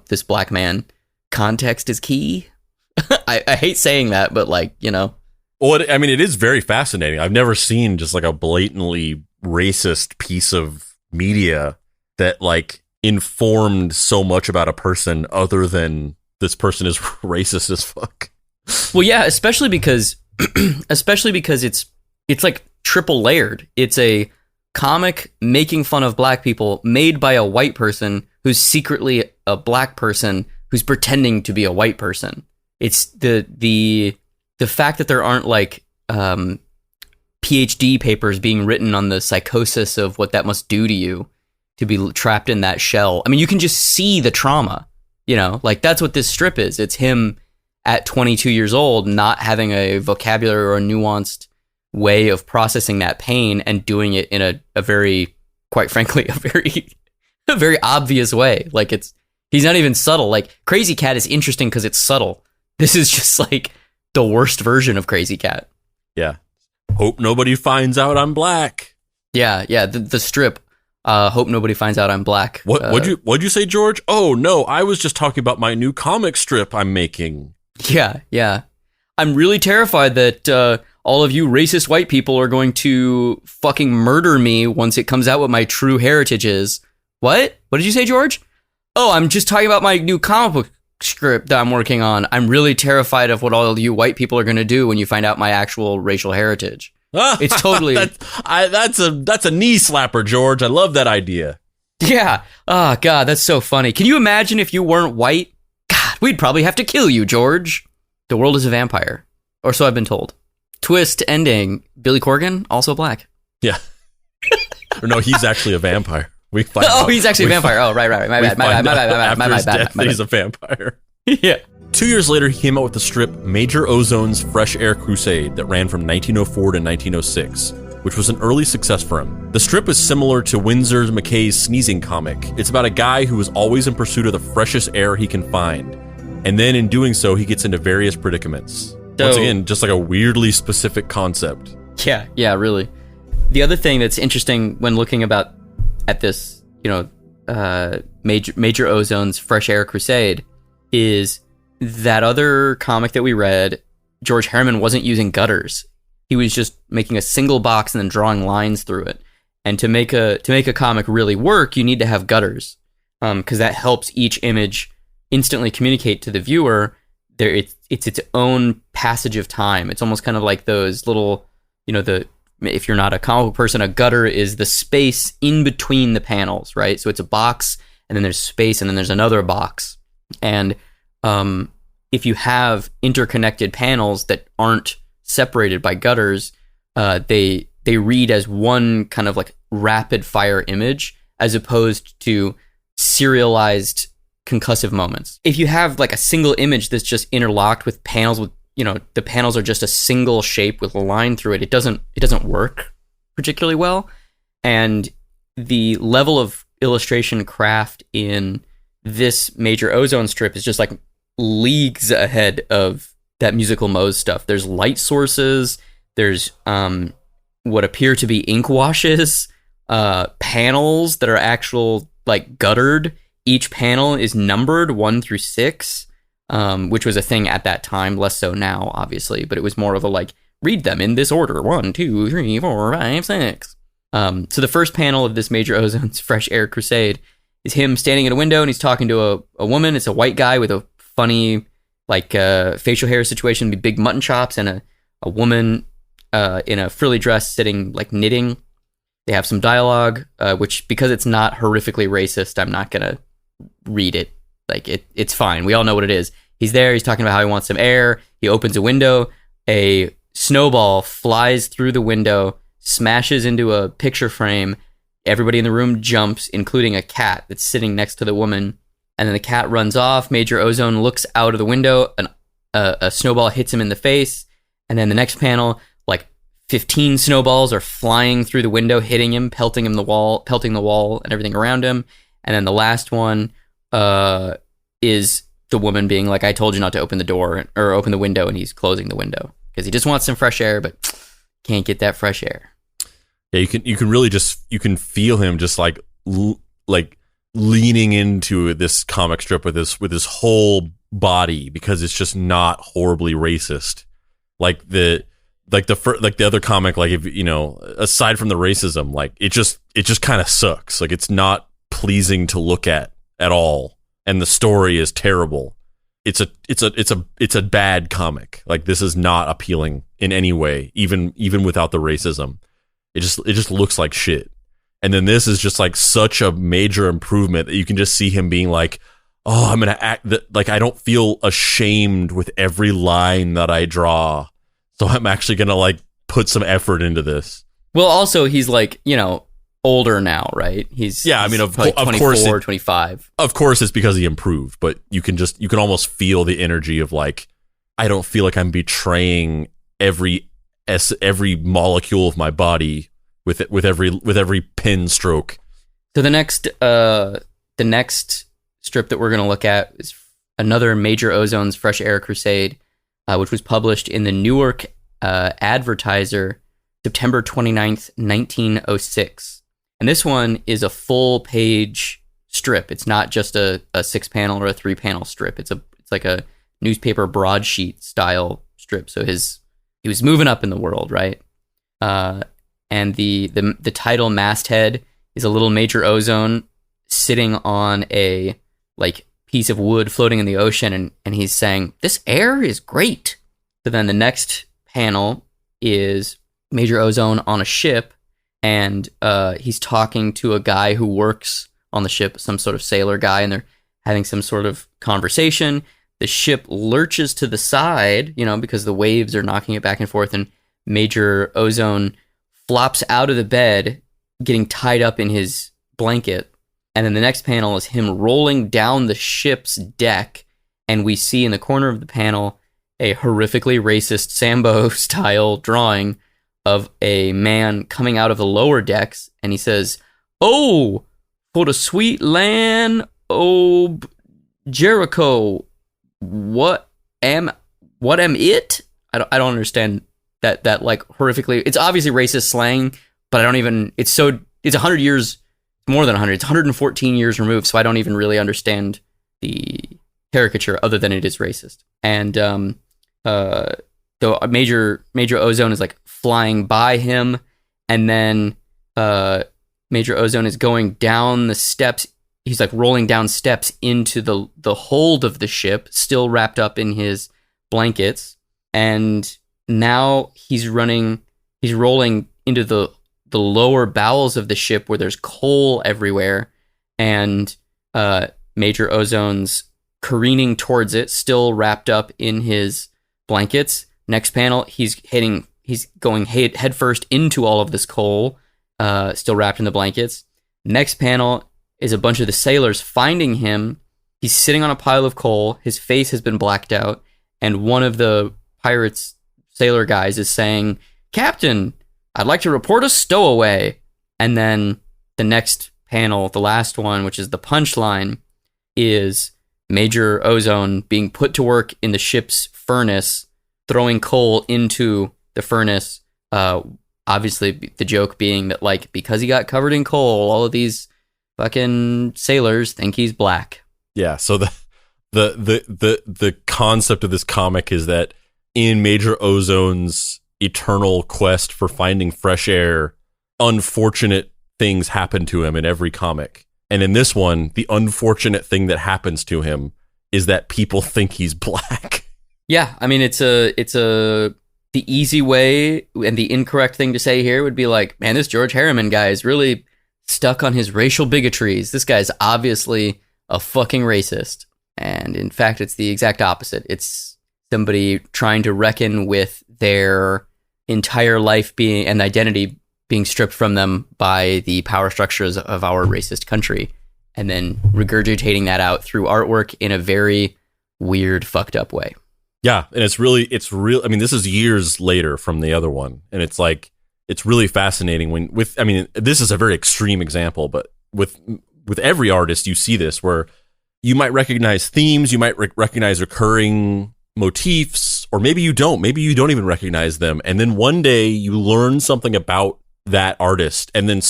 this black man. Context is key. I hate saying that, but like, you know. Well, I mean, it is very fascinating. I've never seen just like a blatantly racist piece of media that like informed so much about a person other than this person is racist as fuck. Well, yeah, especially because it's like triple layered. It's a comic making fun of black people made by a white person who's secretly a black person who's pretending to be a white person. It's the fact that there aren't like PhD papers being written on the psychosis of what that must do to you to be trapped in that shell. I mean, you can just see the trauma, you know, like that's what this strip is. It's him at 22 years old, not having a vocabulary or a nuanced way of processing that pain and doing it in a very, quite frankly, a very obvious way. Like he's not even subtle. Like Krazy Kat is interesting because it's subtle. This is just like the worst version of Krazy Kat. Yeah. Hope nobody finds out I'm black. Yeah. The strip. Hope nobody finds out I'm black. What'd you say, George? Oh no, I was just talking about my new comic strip I'm making. Yeah. I'm really terrified that all of you racist white people are going to fucking murder me once it comes out what my true heritage is. What? What did you say, George? Oh, I'm just talking about my new comic book script that I'm working on. I'm really terrified of what all of you white people are going to do when you find out my actual racial heritage. It's totally that's a knee slapper, George. I love that idea. Yeah. Oh God, that's so funny. Can you imagine if you weren't white? God, we'd probably have to kill you, George. The world is a vampire, or so I've been told. Twist ending. Billy Corgan also black. Yeah. Or no, he's actually a vampire. He's actually a vampire. Oh, right. My bad. He's a vampire. Yeah. 2 years later, he came out with the strip Major Ozone's Fresh Air Crusade that ran from 1904 to 1906, which was an early success for him. The strip is similar to Winsor McCay's Sneezing comic. It's about a guy who is always in pursuit of the freshest air he can find, and then in doing so, he gets into various predicaments. Once again, just like a weirdly specific concept. Yeah, really. The other thing that's interesting when looking at this, you know, Major Ozone's Fresh Air Crusade is that other comic that we read, George Herriman wasn't using gutters. He was just making a single box and then drawing lines through it. And to make a comic really work, you need to have gutters, because that helps each image instantly communicate to the viewer. It's its own passage of time. It's almost kind of like those little, you know, if you're not a comic book person, a gutter is the space in between the panels, right? So it's a box, and then there's space, and then there's another box. And if you have interconnected panels that aren't separated by gutters, they read as one kind of like rapid fire image, as opposed to serialized concussive moments. If you have like a single image that's just interlocked with panels with, you know, the panels are just a single shape with a line through it, it doesn't work particularly well. And the level of illustration craft in this Major Ozone strip is just like leagues ahead of that Musical Mose stuff. There's light sources, there's what appear to be ink washes, panels that are actual like guttered each panel is numbered 1 through 6, which was a thing at that time, less so now, obviously, but it was more of a like, read them in this order, 1, 2, 3, 4, 5, 6. So the first panel of this Major Ozone's Fresh Air Crusade is him standing at a window and he's talking to a woman. It's a white guy with a funny like facial hair situation, big mutton chops, and a woman in a frilly dress sitting like knitting. They have some dialogue, which because it's not horrifically racist, I'm not gonna read it. Like it's fine. We all know what it is. He's there. He's talking about how he wants some air. He opens a window. A snowball flies through the window, smashes into a picture frame. Everybody in the room jumps, including a cat that's sitting next to the woman. And then the cat runs off. Major Ozone looks out of the window. A snowball hits him in the face. And then the next panel, like 15 snowballs are flying through the window, hitting him, pelting the wall and everything around him. And then the last one is the woman being like, I told you not to open the door or open the window, and he's closing the window because he just wants some fresh air, but can't get that fresh air. Yeah, you can really you can feel him just like leaning into this comic strip with his whole body, because it's just not horribly racist. Like the other comic, like, if you know, aside from the racism, like it just kind of sucks. Like it's not pleasing to look at all, and the story is terrible. It's a bad comic. Like this is not appealing in any way, even without the racism. It just looks like shit. And then this is just like such a major improvement that you can just see him being like, oh, I'm gonna act like I don't feel ashamed with every line that I draw, so I'm actually gonna like put some effort into this. Well, also he's like, you know, older now, right? I mean, of course, 25. Of course, it's because he improved, but you can almost feel the energy of like, I don't feel like I'm betraying every molecule of my body with every pen stroke. So the next strip that we're going to look at is another Major Ozone's Fresh Air Crusade, which was published in the Newark Advertiser, September 29th, 1906. And this one is a full page strip. It's not just a 6-panel or a 3-panel strip. It's like a newspaper broadsheet style strip. So he was moving up in the world, right? And the title masthead is a little Major Ozone sitting on a like piece of wood floating in the ocean, and he's saying, "This air is great." So then the next panel is Major Ozone on a ship, and he's talking to a guy who works on the ship, some sort of sailor guy, and they're having some sort of conversation. The ship lurches to the side, you know, because the waves are knocking it back and forth, and Major Ozone flops out of the bed, getting tied up in his blanket. And then the next panel is him rolling down the ship's deck, and we see in the corner of the panel a horrifically racist Sambo-style drawing of a man coming out of the lower decks, and he says, "Oh, for the sweet land of Jericho, what am it?" I don't understand that like horrifically. It's obviously racist slang, but I don't even. It's 100 years, more than 100. It's 114 years removed, so I don't even really understand the caricature other than it is racist. And so Major Ozone is like flying by him, and then Major Ozone is going down the steps. He's like rolling down steps into the hold of the ship, still wrapped up in his blankets. And now he's rolling into the lower bowels of the ship where there's coal everywhere. And Major Ozone's careening towards it, still wrapped up in his blankets. Next panel, he's going headfirst into all of this coal, still wrapped in the blankets. Next panel is a bunch of the sailors finding him. He's sitting on a pile of coal. His face has been blacked out. And one of the pirates, sailor guys, is saying, "Captain, I'd like to report a stowaway." And then the next panel, the last one, which is the punchline, is Major Ozone being put to work in the ship's furnace, throwing coal into the furnace. Obviously, the joke being that, like, because he got covered in coal, all of these fucking sailors think he's black. Yeah, so the concept of this comic is that in Major Ozone's eternal quest for finding fresh air, unfortunate things happen to him in every comic. And in this one, the unfortunate thing that happens to him is that people think he's black. Yeah, I mean, the easy way and the incorrect thing to say here would be like, man, this George Herriman guy is really stuck on his racial bigotries. This guy's obviously a fucking racist. And in fact, it's the exact opposite. It's somebody trying to reckon with their entire life being and identity being stripped from them by the power structures of our racist country, and then regurgitating that out through artwork in a very weird, fucked up way. Yeah, and it's real. I mean, this is years later from the other one, and it's really fascinating this is a very extreme example, but with every artist, you see this where you might recognize themes, you might recognize recurring motifs, or maybe you don't. Maybe you don't even recognize them, and then one day you learn something about that artist, and then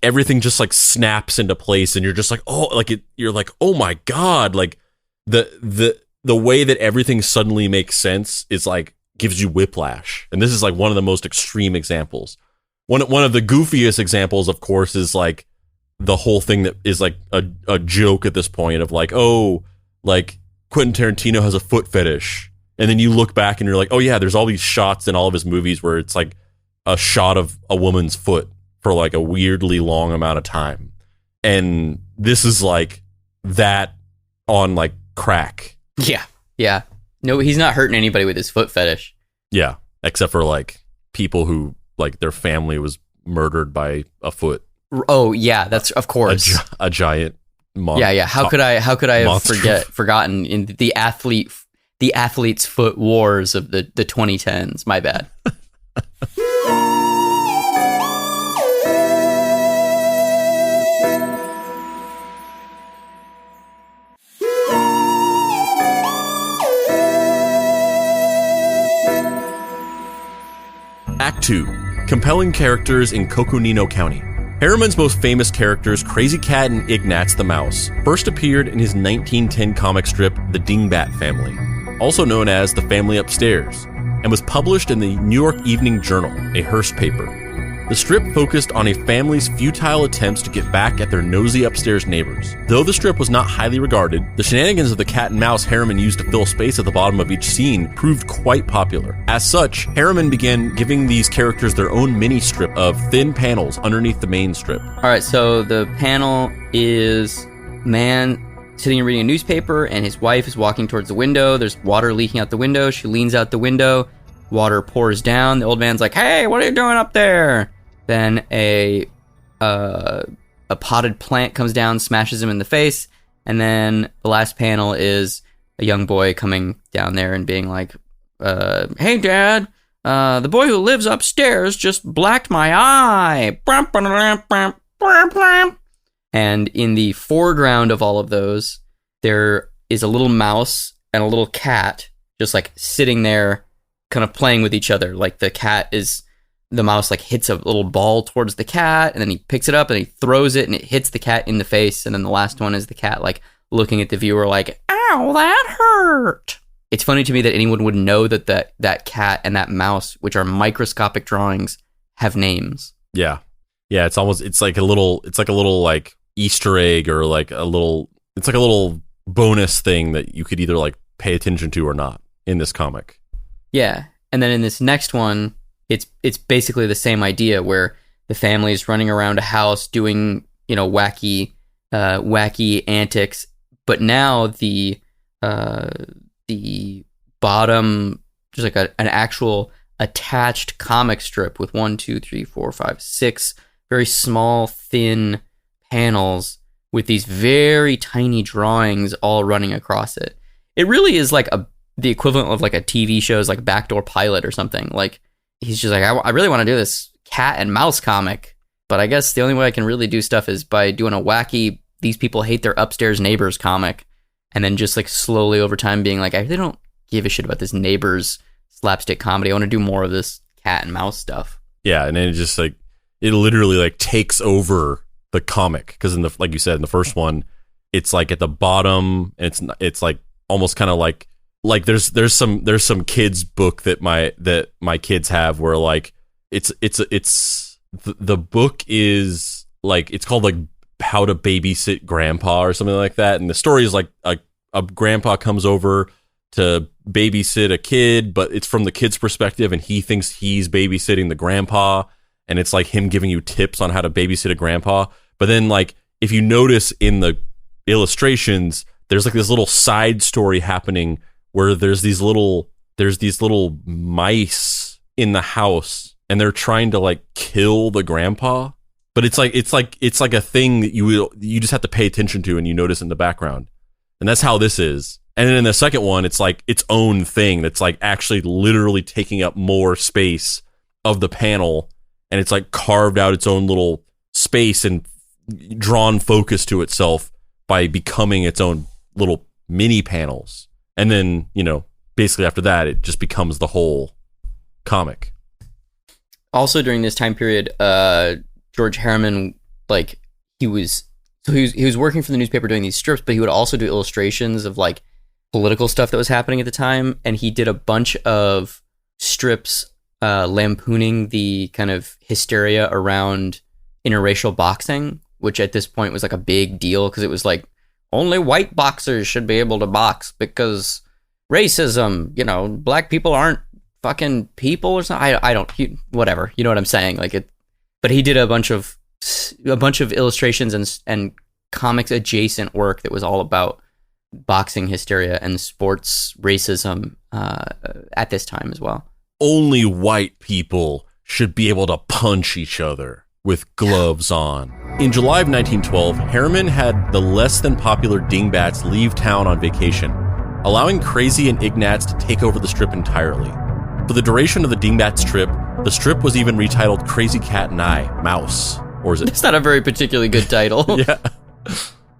everything just like snaps into place, and you're just like, you're like, oh my god, like the way that everything suddenly makes sense is like gives you whiplash. And this is like one of the most extreme examples. One of the goofiest examples, of course, is like the whole thing that is like a joke at this point of like, oh, like Quentin Tarantino has a foot fetish. And then you look back and you're like, oh yeah, there's all these shots in all of his movies where it's like a shot of a woman's foot for like a weirdly long amount of time. And this is like that on like crack. Yeah. No, he's not hurting anybody with his foot fetish. Yeah, except for like people who like their family was murdered by a foot. Oh yeah, that's of course a giant monster. Yeah. How could I have forgotten in the athlete's foot wars of the 2010s? My bad. Act 2. Compelling characters in Coconino County. Herriman's most famous characters, Krazy Kat and Ignatz the Mouse, first appeared in his 1910 comic strip, The Dingbat Family, also known as The Family Upstairs, and was published in the New York Evening Journal, a Hearst paper. The strip focused on a family's futile attempts to get back at their nosy upstairs neighbors. Though the strip was not highly regarded, the shenanigans of the cat and mouse Herriman used to fill space at the bottom of each scene proved quite popular. As such, Herriman began giving these characters their own mini-strip of thin panels underneath the main strip. Alright, so the panel is man sitting and reading a newspaper, and his wife is walking towards the window. There's water leaking out the window. She leans out the window. Water pours down. The old man's like, hey, what are you doing up there? Then a potted plant comes down, smashes him in the face, and then the last panel is a young boy coming down there and being like, hey, Dad, the boy who lives upstairs just blacked my eye. And in the foreground of all of those, there is a little mouse and a little cat just like sitting there kind of playing with each other. Like the mouse like hits a little ball towards the cat, and then he picks it up and he throws it and it hits the cat in the face. And then the last one is the cat like looking at the viewer like, ow, that hurt. It's funny to me that anyone would know that cat and that mouse, which are microscopic drawings, have names. Yeah. It's like a little like Easter egg, or like it's like a little bonus thing that you could either like pay attention to or not in this comic. Yeah. And then in this next one, it's basically the same idea where the family is running around a house doing, wacky antics, but now the bottom, just like an actual attached comic strip with 1, 2, 3, 4, 5, 6 very small, thin panels with these very tiny drawings all running across it. It really is like the equivalent of like a TV show's like backdoor pilot or something. Like, he's just like, I really want to do this cat and mouse comic, but I guess the only way I can really do stuff is by doing a wacky, these people hate their upstairs neighbors comic, and then just like slowly over time being like, I really don't give a shit about this neighbors slapstick comedy. I want to do more of this cat and mouse stuff. Yeah, and then it just like, it literally like takes over the comic, because like you said in the first one, it's like at the bottom, and it's like almost kind of like there's some kids book that my kids have where like the book is like, it's called like How to Babysit Grandpa or something like that, and the story is like a grandpa comes over to babysit a kid, but it's from the kid's perspective, and he thinks he's babysitting the grandpa, and it's like him giving you tips on how to babysit a grandpa. But then, like, if you notice in the illustrations, there's like this little side story happening where there's these little mice in the house, and they're trying to like kill the grandpa. But it's like a thing that you just have to pay attention to, and you notice in the background. And that's how this is. And then in the second one, it's like its own thing that's like actually literally taking up more space of the panel, and it's like carved out its own little space and drawn focus to itself by becoming its own little mini panels. And then, basically after that, it just becomes the whole comic. Also during this time period, George Herriman, like, he was working for the newspaper doing these strips, but he would also do illustrations of like political stuff that was happening at the time. And he did a bunch of strips lampooning the kind of hysteria around interracial boxing, which at this point was like a big deal because it was like only white boxers should be able to box because racism, black people aren't fucking people or something. I don't, whatever, you know what I'm saying? Like it, but he did a bunch of illustrations and comics adjacent work that was all about boxing hysteria and sports racism at this time as well. Only white people should be able to punch each other with gloves on. In July of 1912, Herriman had the less than popular Dingbats leave town on vacation, allowing Krazy and Ignatz to take over the strip entirely. For the duration of the Dingbats trip, the strip was even retitled Krazy Kat and I, Mouse. Or is it? It's not a very particularly good title. Yeah.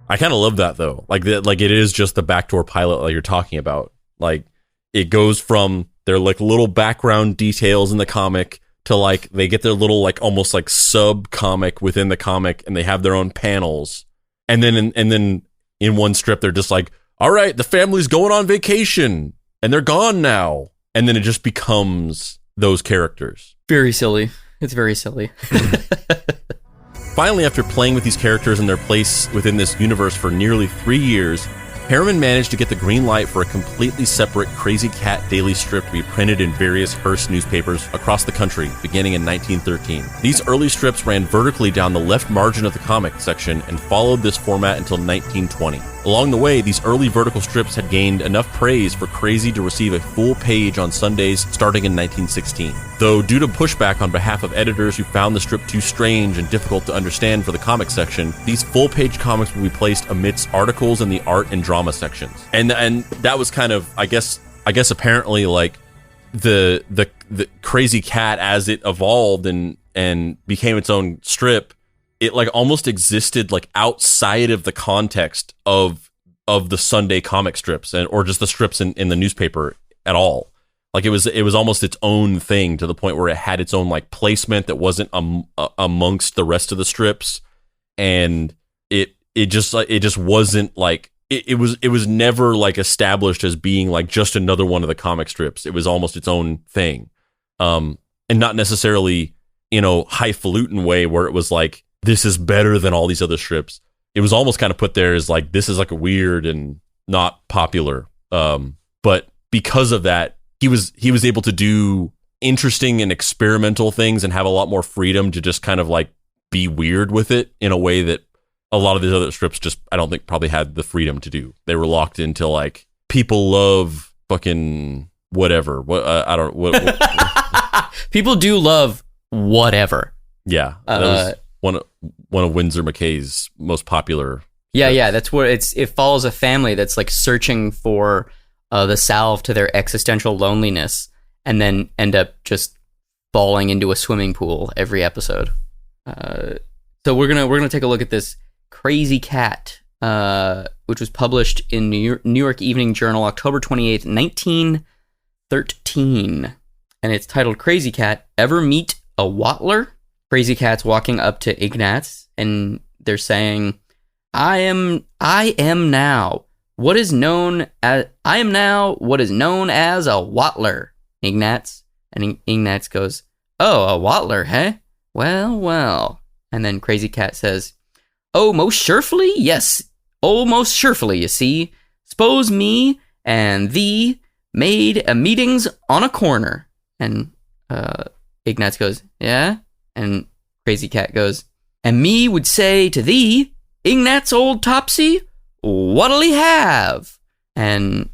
I kind of love that though. Like it is just the backdoor pilot like you're talking about. Like it goes from their like little background details in the comic to like they get their little like almost like sub comic within the comic, and they have their own panels. And then in one strip they're just like, all right, the family's going on vacation and they're gone now. And then it just becomes those characters. Very silly. It's very silly. Finally, after playing with these characters and their place within this universe for nearly 3 years, Herriman managed to get the green light for a completely separate Krazy Kat daily strip to be printed in various Hearst newspapers across the country, beginning in 1913. These early strips ran vertically down the left margin of the comic section and followed this format until 1920. Along the way, these early vertical strips had gained enough praise for Krazy to receive a full page on Sundays starting in 1916. Though due to pushback on behalf of editors who found the strip too strange and difficult to understand for the comic section, these full-page comics will be placed amidst articles in the art and drama sections. And that was kind of, I guess apparently like the Krazy Kat as it evolved and became its own strip, it like almost existed like outside of the context of the Sunday comic strips or just the strips in the newspaper at all. Like it was almost its own thing to the point where it had its own like placement that wasn't amongst the rest of the strips, and it just wasn't like it was never like established as being like just another one of the comic strips. It was almost its own thing, and not necessarily highfalutin way where it was like this is better than all these other strips. It was almost kind of put there as like this is like a weird and not popular, but because of that, he was able to do interesting and experimental things and have a lot more freedom to just kind of like be weird with it in a way that a lot of these other strips just, I don't think, probably had the freedom to do. They were locked into like, people love fucking whatever. I don't what people do love whatever. Yeah, that was one of Winsor McKay's most popular. Yeah, that's where it follows a family that's like searching for the salve to their existential loneliness, and then end up just falling into a swimming pool every episode. So we're gonna take a look at this Krazy Kat, which was published in New York Evening Journal, October 28th, 1913, and it's titled Krazy Kat. Ever meet a Wattler? Krazy Kat's walking up to Ignatz, and they're saying, I am now what is known as a Watler, Ignatz. And Ignatz goes, oh, a Watler, hey? Well. And then Krazy Kat says, oh, most surefully, yes. Oh, most surefully, you see. Suppose me and thee made a meetings on a corner. And Ignatz goes, yeah? And Krazy Kat goes, and me would say to thee, Ignatz old Topsy, what'll he have? And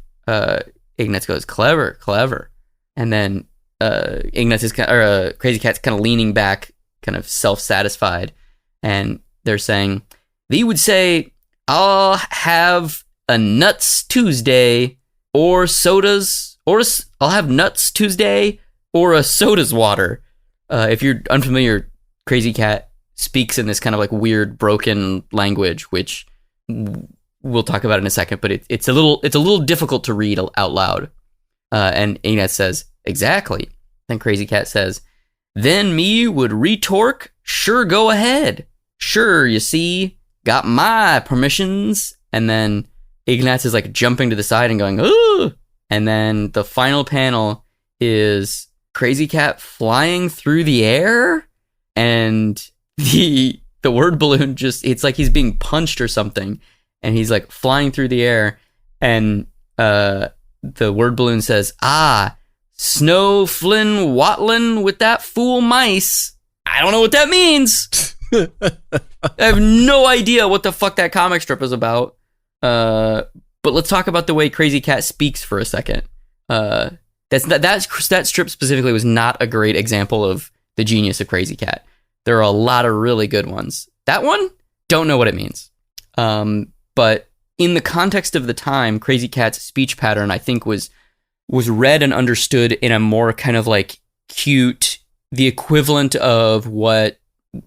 Ignatz goes, clever. And then Ignatz is Krazy Kat's kind of leaning back, kind of self-satisfied, and they're saying, thee would say, I'll have a nuts Tuesday or sodas, or I'll have nuts Tuesday or a soda's water. If you're unfamiliar, Krazy Kat speaks in this kind of like weird broken language, which we'll talk about in a second, but it's a little difficult to read out loud. And Ignatz says, exactly. Then Krazy Kat says, then me would retorque, sure, go ahead. Sure, you see, got my permissions. And then Ignatz is like jumping to the side and going, ooh. And then the final panel is Krazy Kat flying through the air, and the word balloon it's like he's being punched or something, and he's like flying through the air, and the word balloon says, Snow Flynn Watlin with that fool mice. I don't know what that means. I have no idea what the fuck that comic strip is about. But let's talk about the way Krazy Kat speaks for a second. That strip specifically was not a great example of the genius of Krazy Kat. There are a lot of really good ones. That one, don't know what it means. But in the context of the time, Krazy Kat's speech pattern, I think, was read and understood in a more kind of like cute, the equivalent of what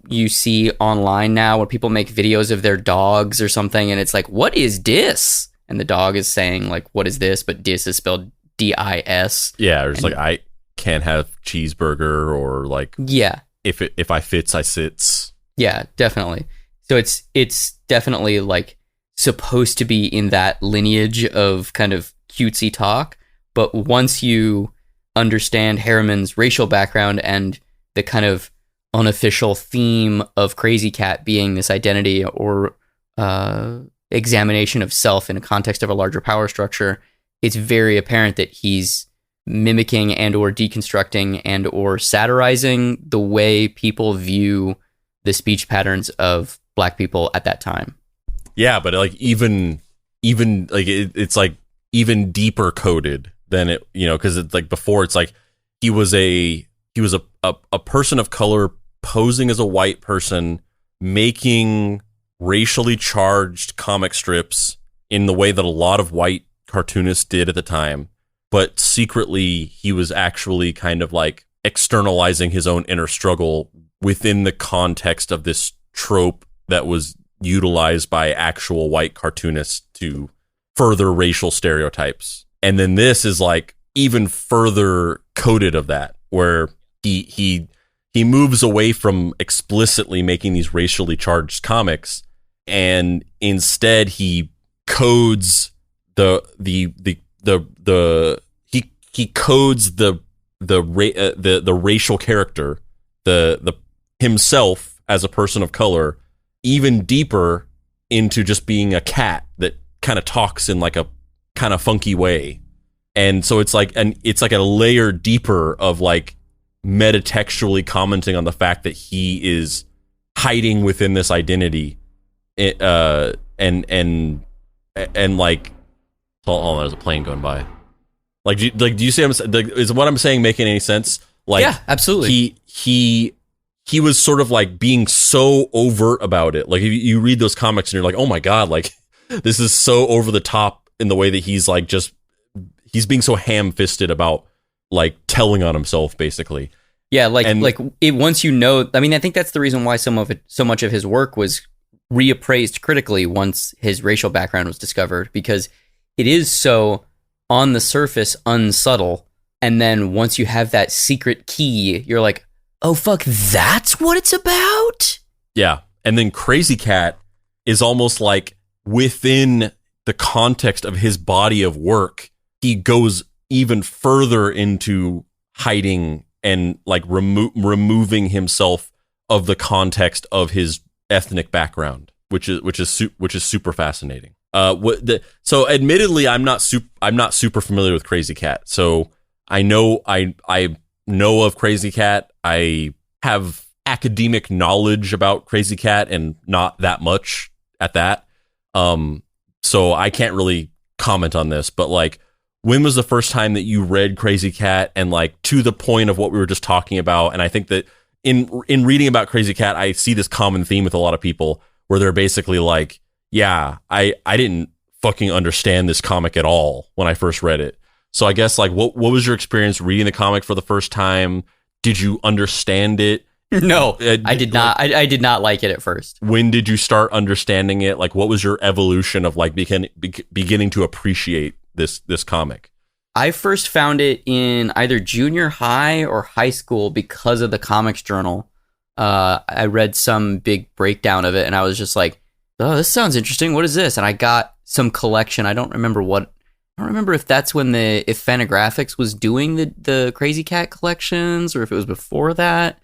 you see online now where people make videos of their dogs or something, and it's like, what is dis? And the dog is saying like, what is this? But dis is spelled D-I-S. Yeah, or it's like, I can't have cheeseburger, or like, yeah, if I fits, I sits. Yeah, definitely. So it's definitely like supposed to be in that lineage of kind of cutesy talk. But once you understand Herriman's racial background and the kind of unofficial theme of Krazy Kat being this identity or examination of self in a context of a larger power structure, it's very apparent that he's mimicking and or deconstructing and or satirizing the way people view the speech patterns of Black people at that time. Yeah, but like even like it's like even deeper coded than it, you know, because it's like before it's like he was a person of color posing as a white person, making racially charged comic strips in the way that a lot of white cartoonists did at the time, but secretly he was actually kind of like externalizing his own inner struggle within the context of this trope that was utilized by actual white cartoonists to further racial stereotypes. And then this is like even further coded of that, where he moves away from explicitly making these racially charged comics, and instead he codes the racial character, the himself as a person of color, even deeper into just being a cat that kind of talks in like a kind of funky way. And so it's like a layer deeper of like metatextually commenting on the fact that he is hiding within this identity. And like, hold on, there's a plane going by. Like, do you see? Is what I'm saying making any sense? Like, yeah, absolutely. He was sort of like being so overt about it. Like, if you read those comics and you're like, oh my god, like this is so over the top in the way that he's like he's being so ham-fisted about like telling on himself, basically. Yeah, once you know, I mean, I think that's the reason why so much of his work was reappraised critically once his racial background was discovered, because it is so on the surface unsubtle, and then once you have that secret key, you're like, oh fuck, that's what it's about? Yeah. And then Krazy Kat is almost like within the context of his body of work, he goes even further into hiding and like removing himself of the context of his ethnic background, which is super fascinating. So admittedly, I'm not super familiar with Krazy Kat. So I know of Krazy Kat. I have academic knowledge about Krazy Kat and not that much at that. So I can't really comment on this, but like, when was the first time that you read Krazy Kat, and like to the point of what we were just talking about? And I think that in reading about Krazy Kat, I see this common theme with a lot of people where they're basically like, yeah, I didn't fucking understand this comic at all when I first read it. So I guess like, what was your experience reading the comic for the first time? Did you understand it? No, I did not. I did not like it at first. When did you start understanding it? Like, what was your evolution of like beginning to appreciate this comic? I first found it in either junior high or high school because of the Comics Journal. I read some big breakdown of it, and I was just like, "Oh, this sounds interesting. What is this?" And I got some collection. I don't remember if that's when if Fantagraphics was doing the Krazy Kat collections, or if it was before that.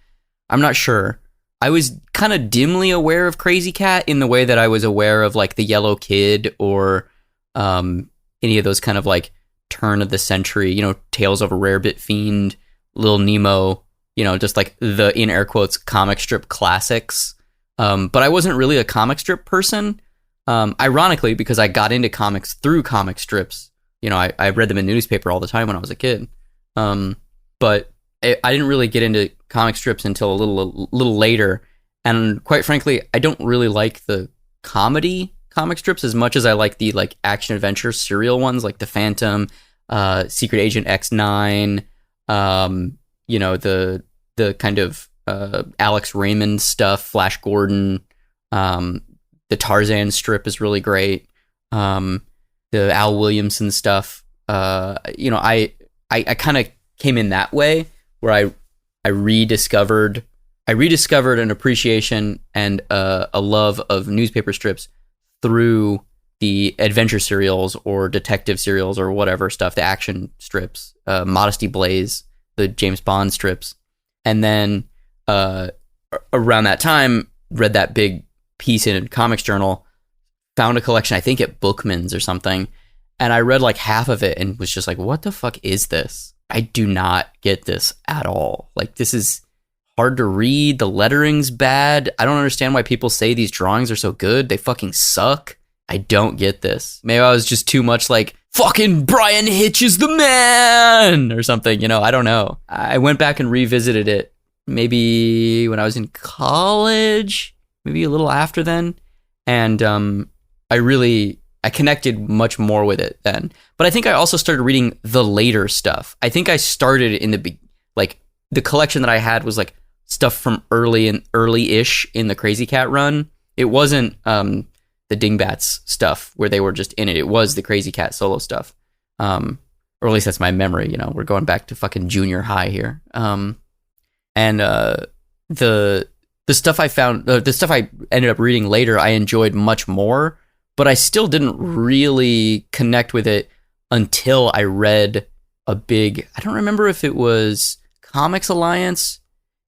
I'm not sure. I was kind of dimly aware of Krazy Kat in the way that I was aware of like the Yellow Kid or any of those kind of like turn of the century, Tales of a Rarebit Fiend, Lil Nemo, just like the in air quotes comic strip classics. But I wasn't really a comic strip person. Ironically, because I got into comics through comic strips. I read them in the newspaper all the time when I was a kid. But I didn't really get into comic strips until a little later. And quite frankly, I don't really like the comedy comic strips as much as I like the like action adventure serial ones, like the Phantom, Secret Agent X9, the kind of Alex Raymond stuff, Flash Gordon. The Tarzan strip is really great. The Al Williamson stuff. I kind of came in that way where I rediscovered an appreciation and a love of newspaper strips through the adventure serials or detective serials or whatever stuff, the action strips, Modesty Blaze, the James Bond strips. And then around that time, read that big piece in Comics Journal, found a collection, I think at Bookman's or something, and I read like half of it and was just like, what the fuck is this? I do not get this at all. Like, this is hard to read. The lettering's bad. I don't understand why people say these drawings are so good. They fucking suck. I don't get this. Maybe I was just too much like, fucking Brian Hitch is the man or something, I don't know. I went back and revisited it maybe when I was in college, maybe a little after then. And I connected much more with it then. But I think I also started reading the later stuff. I think I started in the collection that I had was like stuff from early-ish in the Krazy Kat run. It wasn't the Dingbats stuff where they were just in it. It was the Krazy Kat solo stuff. Or at least that's my memory, we're going back to fucking junior high here. And the stuff I found, the stuff I ended up reading later, I enjoyed much more, but I still didn't really connect with it until I read I don't remember if it was Comics Alliance.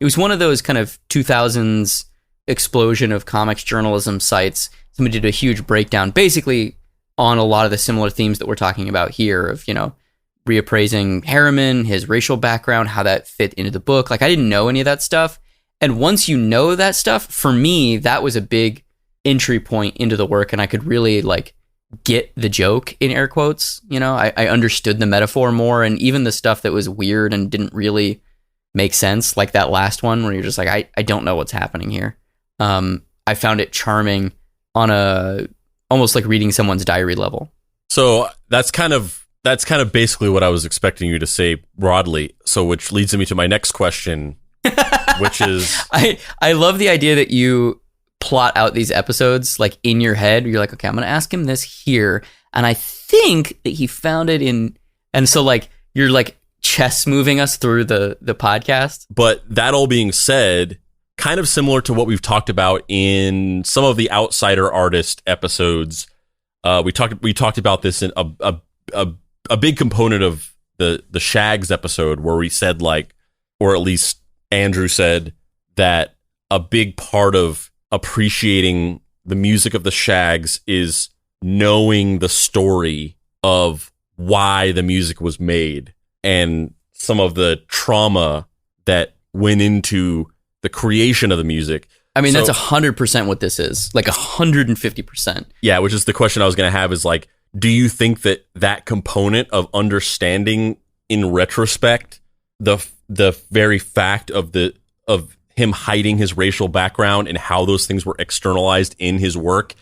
It was one of those kind of 2000s explosion of comics journalism sites. Somebody did a huge breakdown basically on a lot of the similar themes that we're talking about here of, reappraising Herriman, his racial background, how that fit into the book. Like, I didn't know any of that stuff. And once you know that stuff, for me, that was a big entry point into the work, and I could really like get the joke in air quotes. I understood the metaphor more, and even the stuff that was weird and didn't really make sense, like that last one where you're just like, I don't know what's happening here. I found it charming on almost like reading someone's diary level. So that's kind of basically what I was expecting you to say broadly. So which leads me to my next question, which is I love the idea that you plot out these episodes like in your head. You're like, okay, I'm going to ask him this here. And I think that he found it in, and so like, you're like chess moving us through the podcast. But that all being said, kind of similar to what we've talked about in some of the Outsider Artist episodes. We talked about this in a big component of the Shags episode, where we said, like, or at least Andrew said, that a big part of appreciating the music of the Shags is knowing the story of why the music was made and some of the trauma that went into the creation of the music. I mean, that's 100% what this is, like 150%. Yeah, which is the question I was going to have is, like, do you think that component of understanding in retrospect the very fact of him hiding his racial background and how those things were externalized in his work,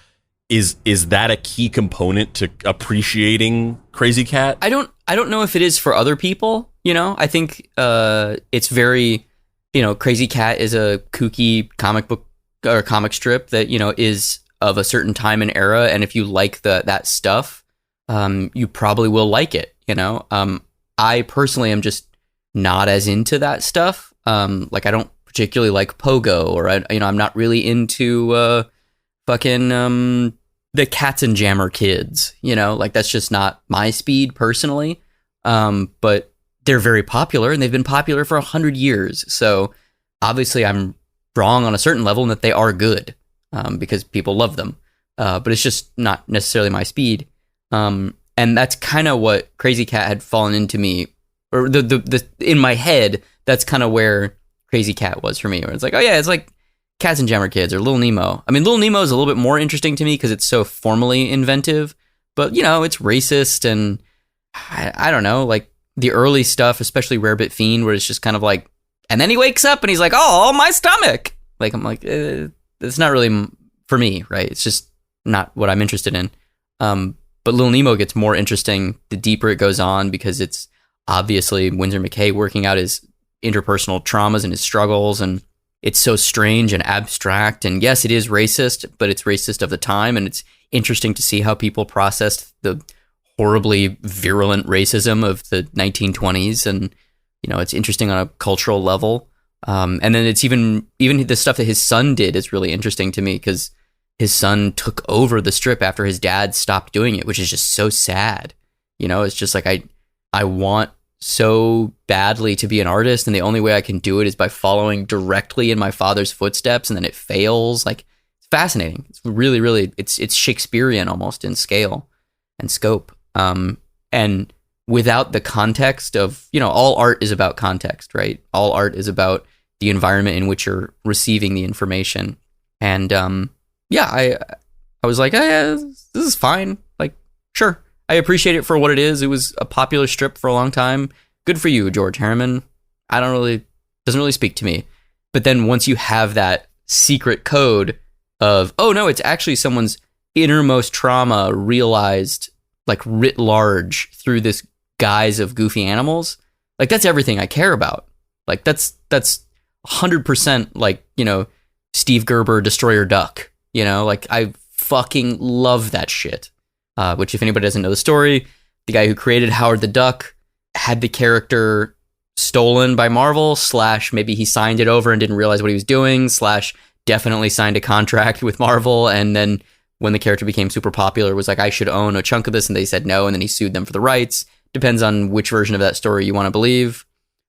is that a key component to appreciating Krazy Kat? I don't know if it is for other people. I think it's very, Krazy Kat is a kooky comic book or comic strip that is of a certain time and era, and if you like that stuff, you probably will like it. I personally am just not as into that stuff. Like, I don't particularly like Pogo, or I'm not really into fucking the Cats and Jammer Kids. Like, that's just not my speed personally. But they're very popular, and they've been popular for 100 years. So obviously, I'm wrong on a certain level in that they are good, because people love them. But it's just not necessarily my speed. And that's kind of what Krazy Kat had fallen into me, or the in my head. That's kind of where Krazy Kat was for me, where it's like, oh yeah, it's like Cats and Jammer Kids or Little Nemo. I mean, Little Nemo is a little bit more interesting to me because it's so formally inventive, but it's racist, and I don't know, like the early stuff, especially Rarebit Fiend, where it's just kind of like, and then he wakes up and he's like, oh, my stomach. Like, I'm like, it's not really for me, right? It's just not what I'm interested in. But Little Nemo gets more interesting the deeper it goes on, because it's obviously Winsor McCay working out his interpersonal traumas and his struggles, and it's so strange and abstract. And yes, it is racist, but it's racist of the time, and it's interesting to see how people processed the horribly virulent racism of the 1920s, and it's interesting on a cultural level. And then it's even the stuff that his son did is really interesting to me, because his son took over the strip after his dad stopped doing it, which is just so sad. It's just like, I want so badly to be an artist, and the only way I can do it is by following directly in my father's footsteps, and then it fails. Like, it's fascinating. It's really, really, it's Shakespearean almost in scale and scope. And without the context of, all art is about context, right? All art is about the environment in which you're receiving the information. And I was like, oh, yeah, this is fine. Like, sure. I appreciate it for what it is. It was a popular strip for a long time. Good for you, George Herriman. Doesn't really speak to me. But then once you have that secret code of, oh no, it's actually someone's innermost trauma realized, like, writ large through this guise of goofy animals, like, that's everything I care about. Like, that's 100% like, Steve Gerber, Destroyer Duck. Like, I fucking love that shit. Which, if anybody doesn't know the story, the guy who created Howard the Duck had the character stolen by Marvel, / maybe he signed it over and didn't realize what he was doing, / definitely signed a contract with Marvel, and then when the character became super popular, was like, I should own a chunk of this, and they said no, and then he sued them for the rights. Depends on which version of that story you want to believe.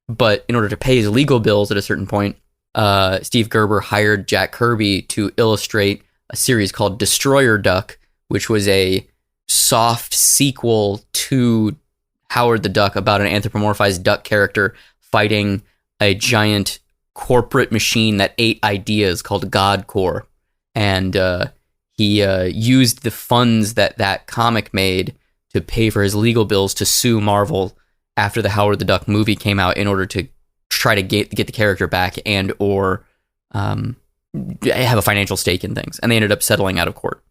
But in order to pay his legal bills at a certain point, Steve Gerber hired Jack Kirby to illustrate a series called Destroyer Duck, which was a soft sequel to Howard the Duck about an anthropomorphized duck character fighting a giant corporate machine that ate ideas called Godcore. And he used the funds that comic made to pay for his legal bills to sue Marvel after the Howard the Duck movie came out, in order to try to get the character back and or have a financial stake in things. And they ended up settling out of court.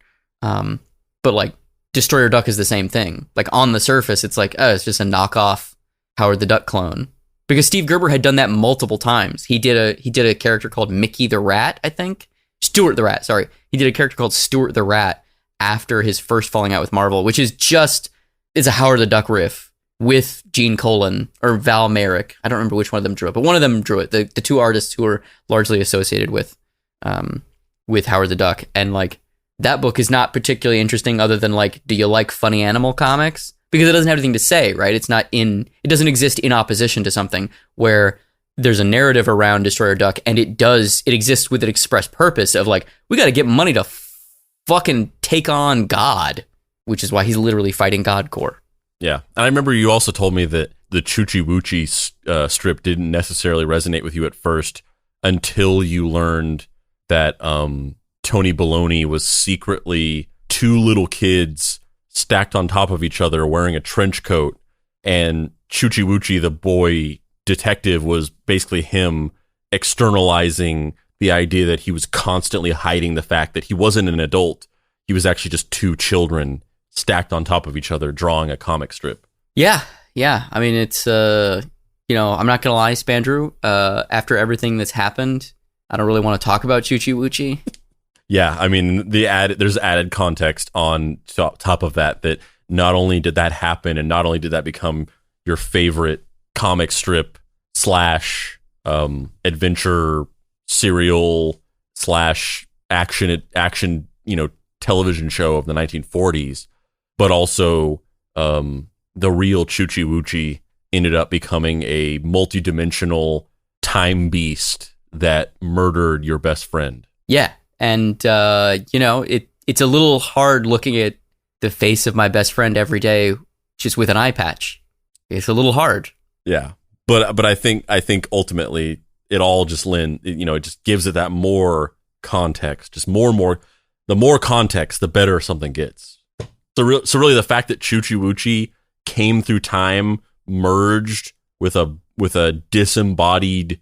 But like, Destroyer Duck is the same thing. Like, on the surface, it's like, oh, it's just a knockoff Howard the Duck clone. Because Steve Gerber had done that multiple times. He did a character called Mickey the Rat, I think. Stuart the Rat, sorry. He did a character called Stuart the Rat after his first falling out with Marvel, which is just, it's a Howard the Duck riff with Gene Colan or Val Merrick. I don't remember which one of them drew it, but one of them drew it. The two artists who are largely associated with Howard the Duck. And like that book is not particularly interesting other than like, do you like funny animal comics? Because it doesn't have anything to say, right? It doesn't exist in opposition to something where there's a narrative around Destroyer Duck, and it exists with an express purpose of like, we got to get money to fucking take on God, which is why he's literally fighting Godcore. Yeah. And I remember you also told me that the Choochie Woochie strip didn't necessarily resonate with you at first until you learned that Tony Baloney was secretly two little kids stacked on top of each other wearing a trench coat, and Choochie Woochie, the boy detective, was basically him externalizing the idea that he was constantly hiding the fact that he wasn't an adult. He was actually just two children stacked on top of each other drawing a comic strip. Yeah. I mean, it's, I'm not going to lie, Spandrew, after everything that's happened, I don't really want to talk about Choochie Woochie. Yeah, I mean, there's added context on top of that not only did that happen, and not only did that become your favorite comic strip / adventure serial / action television show of the 1940s, but also the real Choochie Woochie ended up becoming a multidimensional time beast that murdered your best friend. Yeah. And, it's a little hard looking at the face of my best friend every day just with an eye patch. It's a little hard. Yeah. But I think ultimately it all just it just gives it that more context, just more and more. The more context, the better something gets. So really the fact that Choochie Woochie came through time, merged with a disembodied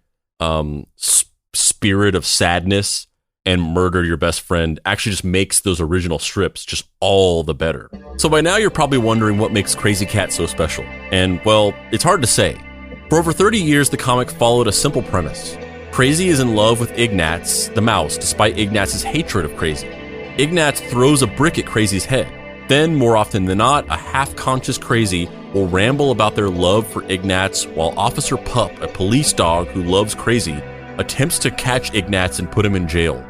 spirit of sadness, and murder your best friend actually just makes those original strips just all the better. So by now you're probably wondering what makes Krazy Kat so special. And well, it's hard to say. For over 30 years, the comic followed a simple premise. Krazy is in love with Ignatz, the mouse, despite Ignatz's hatred of Krazy. Ignatz throws a brick at Krazy's head. Then, more often than not, a half-conscious Krazy will ramble about their love for Ignatz while Officer Pup, a police dog who loves Krazy, attempts to catch Ignatz and put him in jail.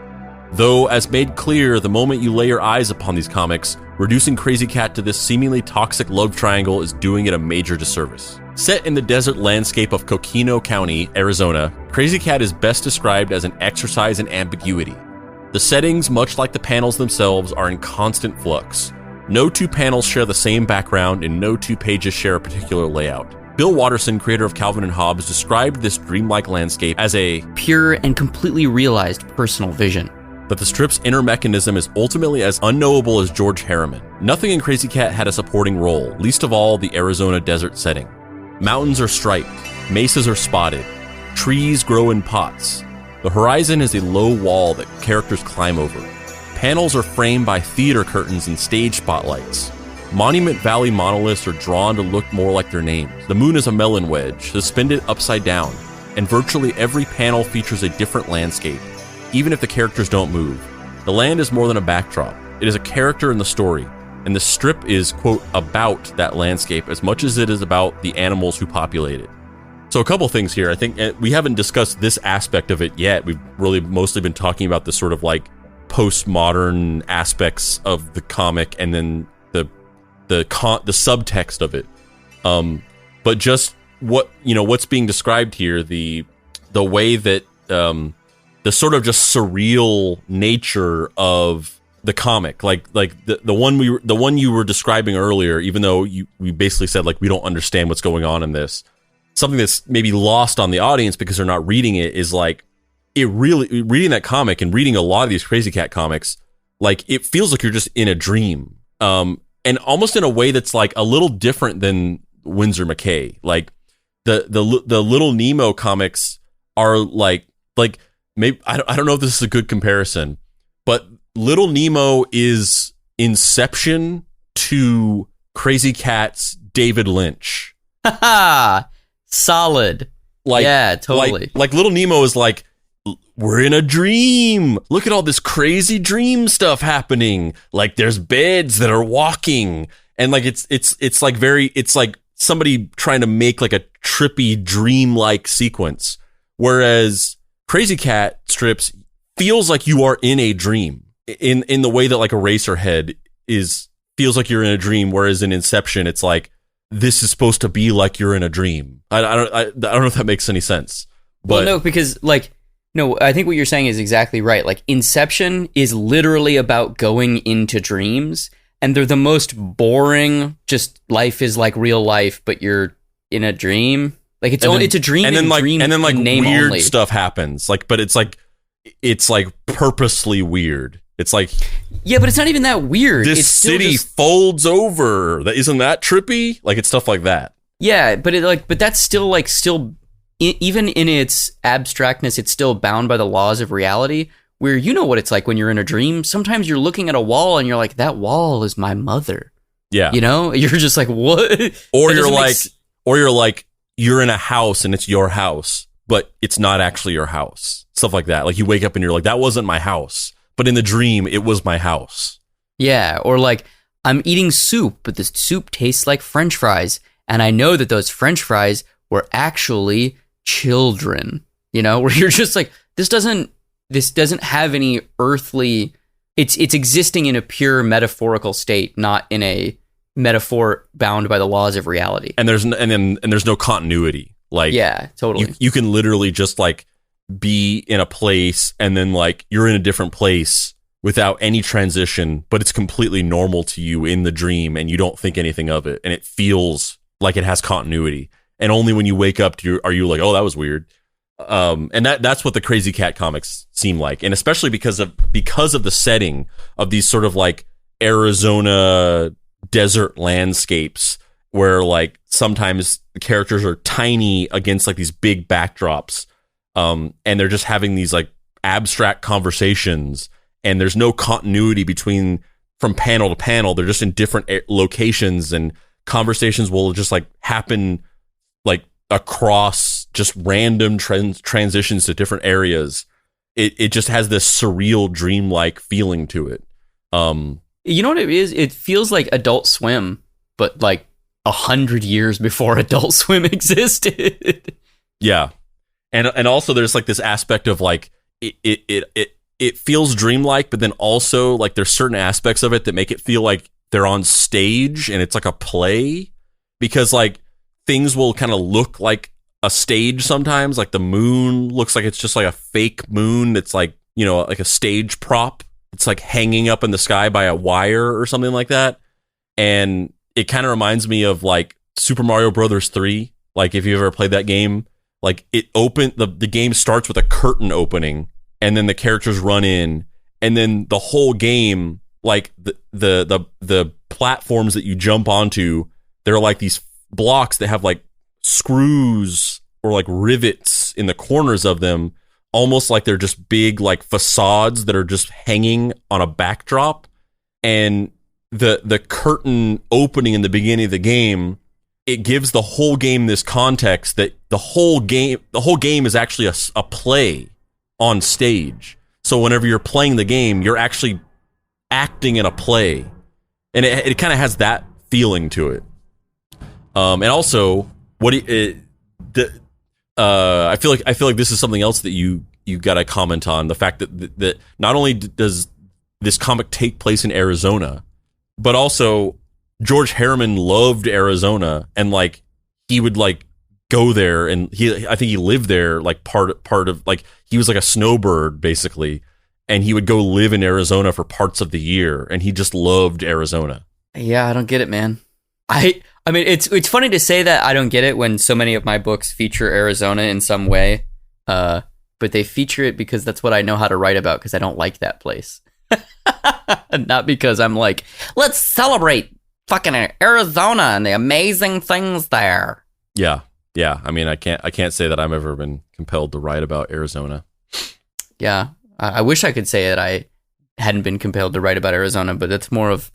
Though, as made clear the moment you lay your eyes upon these comics, reducing Krazy Kat to this seemingly toxic love triangle is doing it a major disservice. Set in the desert landscape of Coquino County, Arizona, Krazy Kat is best described as an exercise in ambiguity. The settings, much like the panels themselves, are in constant flux. No two panels share the same background, and no two pages share a particular layout. Bill Watterson, creator of Calvin and Hobbes, described this dreamlike landscape as a pure and completely realized personal vision. But the strip's inner mechanism is ultimately as unknowable as George Herriman. Nothing in Krazy Kat had a supporting role, least of all the Arizona desert setting. Mountains are striped, mesas are spotted, trees grow in pots. The horizon is a low wall that characters climb over. Panels are framed by theater curtains and stage spotlights. Monument Valley monoliths are drawn to look more like their names. The moon is a melon wedge, suspended upside down, and virtually every panel features a different landscape. Even if the characters don't move, the land is more than a backdrop. It is a character in the story, and the strip is, quote, about that landscape as much as it is about the animals who populate it. So a couple things here. I think we haven't discussed this aspect of it yet. We've really mostly been talking about the sort of like postmodern aspects of the comic and then the subtext of it. But just what's being described here, the way that the sort of just surreal nature of the comic, like the one you were describing earlier, even though we basically said like we don't understand what's going on in this, something that's maybe lost on the audience because they're not reading it is like it really reading that comic and reading a lot of these Krazy Kat comics, like it feels like you're just in a dream, and almost in a way that's like a little different than Winsor McCay. Like the Little Nemo comics are like maybe I don't know if this is a good comparison, but Little Nemo is Inception to Krazy Kat's David Lynch. Haha, solid. Like, yeah, totally. Like Little Nemo is like, we're in a dream. Look at all this crazy dream stuff happening. Like there's beds that are walking, and like it's like somebody trying to make like a trippy dream-like sequence. Whereas Krazy Kat strips feels like you are in a dream in the way that like Eraserhead feels like you're in a dream. Whereas in Inception, it's like, this is supposed to be like you're in a dream. I don't know if that makes any sense. But well, no, because like, no, I think what you're saying is exactly right. Like Inception is literally about going into dreams, and they're the most boring. Just life is like real life, but you're in a dream. Like it's a dream, and then like name weird only. stuff happens. Like, but it's like purposely weird. It's like, yeah, but it's not even that weird. This it's city folds over. Isn't that trippy? Like, it's stuff like that. Yeah, but that's still even in its abstractness, it's still bound by the laws of reality. Where you know what it's like when you're in a dream. Sometimes you're looking at a wall and you're like, that wall is my mother. Yeah, you know, you're just like, what? Or you're like, you're in a house and it's your house, but it's not actually your house. Stuff like that. Like you wake up and you're like, that wasn't my house. But in the dream, it was my house. Yeah, or like, I'm eating soup, but this soup tastes like French fries. And I know that those French fries were actually children. You know, where you're just like, this doesn't have any earthly... It's existing in a pure metaphorical state, not in a metaphor bound by the laws of reality. And there's no continuity. Like, yeah, totally. You can literally just like be in a place and then like you're in a different place without any transition, but it's completely normal to you in the dream and you don't think anything of it, and it feels like it has continuity. And only when you wake up are you like, oh, that was weird. And that's what the Krazy Kat comics seem like, and especially because of the setting of these sort of like Arizona desert landscapes where like sometimes the characters are tiny against like these big backdrops. And they're just having these like abstract conversations, and there's no continuity from panel to panel. They're just in different locations, and conversations will just like happen like across just random transitions to different areas. It just has this surreal, dreamlike feeling to it. You know what it is? It feels like Adult Swim, but like 100 years before Adult Swim existed. Yeah. And also there's like this aspect of like it feels dreamlike, but then also like there's certain aspects of it that make it feel like they're on stage and it's like a play, because like things will kind of look like a stage sometimes. Like the moon looks like it's just like a fake moon that's like, you know, like a stage prop. It's like hanging up in the sky by a wire or something like that. And it kind of reminds me of like Super Mario Brothers 3. Like if you ever played that game, like the game starts with a curtain opening, and then the characters run in, and then the whole game, like the platforms that you jump onto, they're like these blocks that have like screws or like rivets in the corners of them, almost like they're just big like facades that are just hanging on a backdrop. And the curtain opening in the beginning of the game, it gives the whole game this context that the whole game is actually a play on stage. So whenever you're playing the game, you're actually acting in a play, and it kind of has that feeling to it. And also, I feel like this is something else that you got to comment on, the fact that not only does this comic take place in Arizona, but also George Herriman loved Arizona, and like he would like go there, and I think he lived there like part of like he was like a snowbird basically, and he would go live in Arizona for parts of the year, and he just loved Arizona. Yeah, I don't get it, man. I mean, it's funny to say that I don't get it when so many of my books feature Arizona in some way, but they feature it because that's what I know how to write about, because I don't like that place. Not because I'm like, let's celebrate fucking Arizona and the amazing things there. Yeah. I mean, I can't say that I've ever been compelled to write about Arizona. Yeah, I wish I could say that I hadn't been compelled to write about Arizona, but that's more of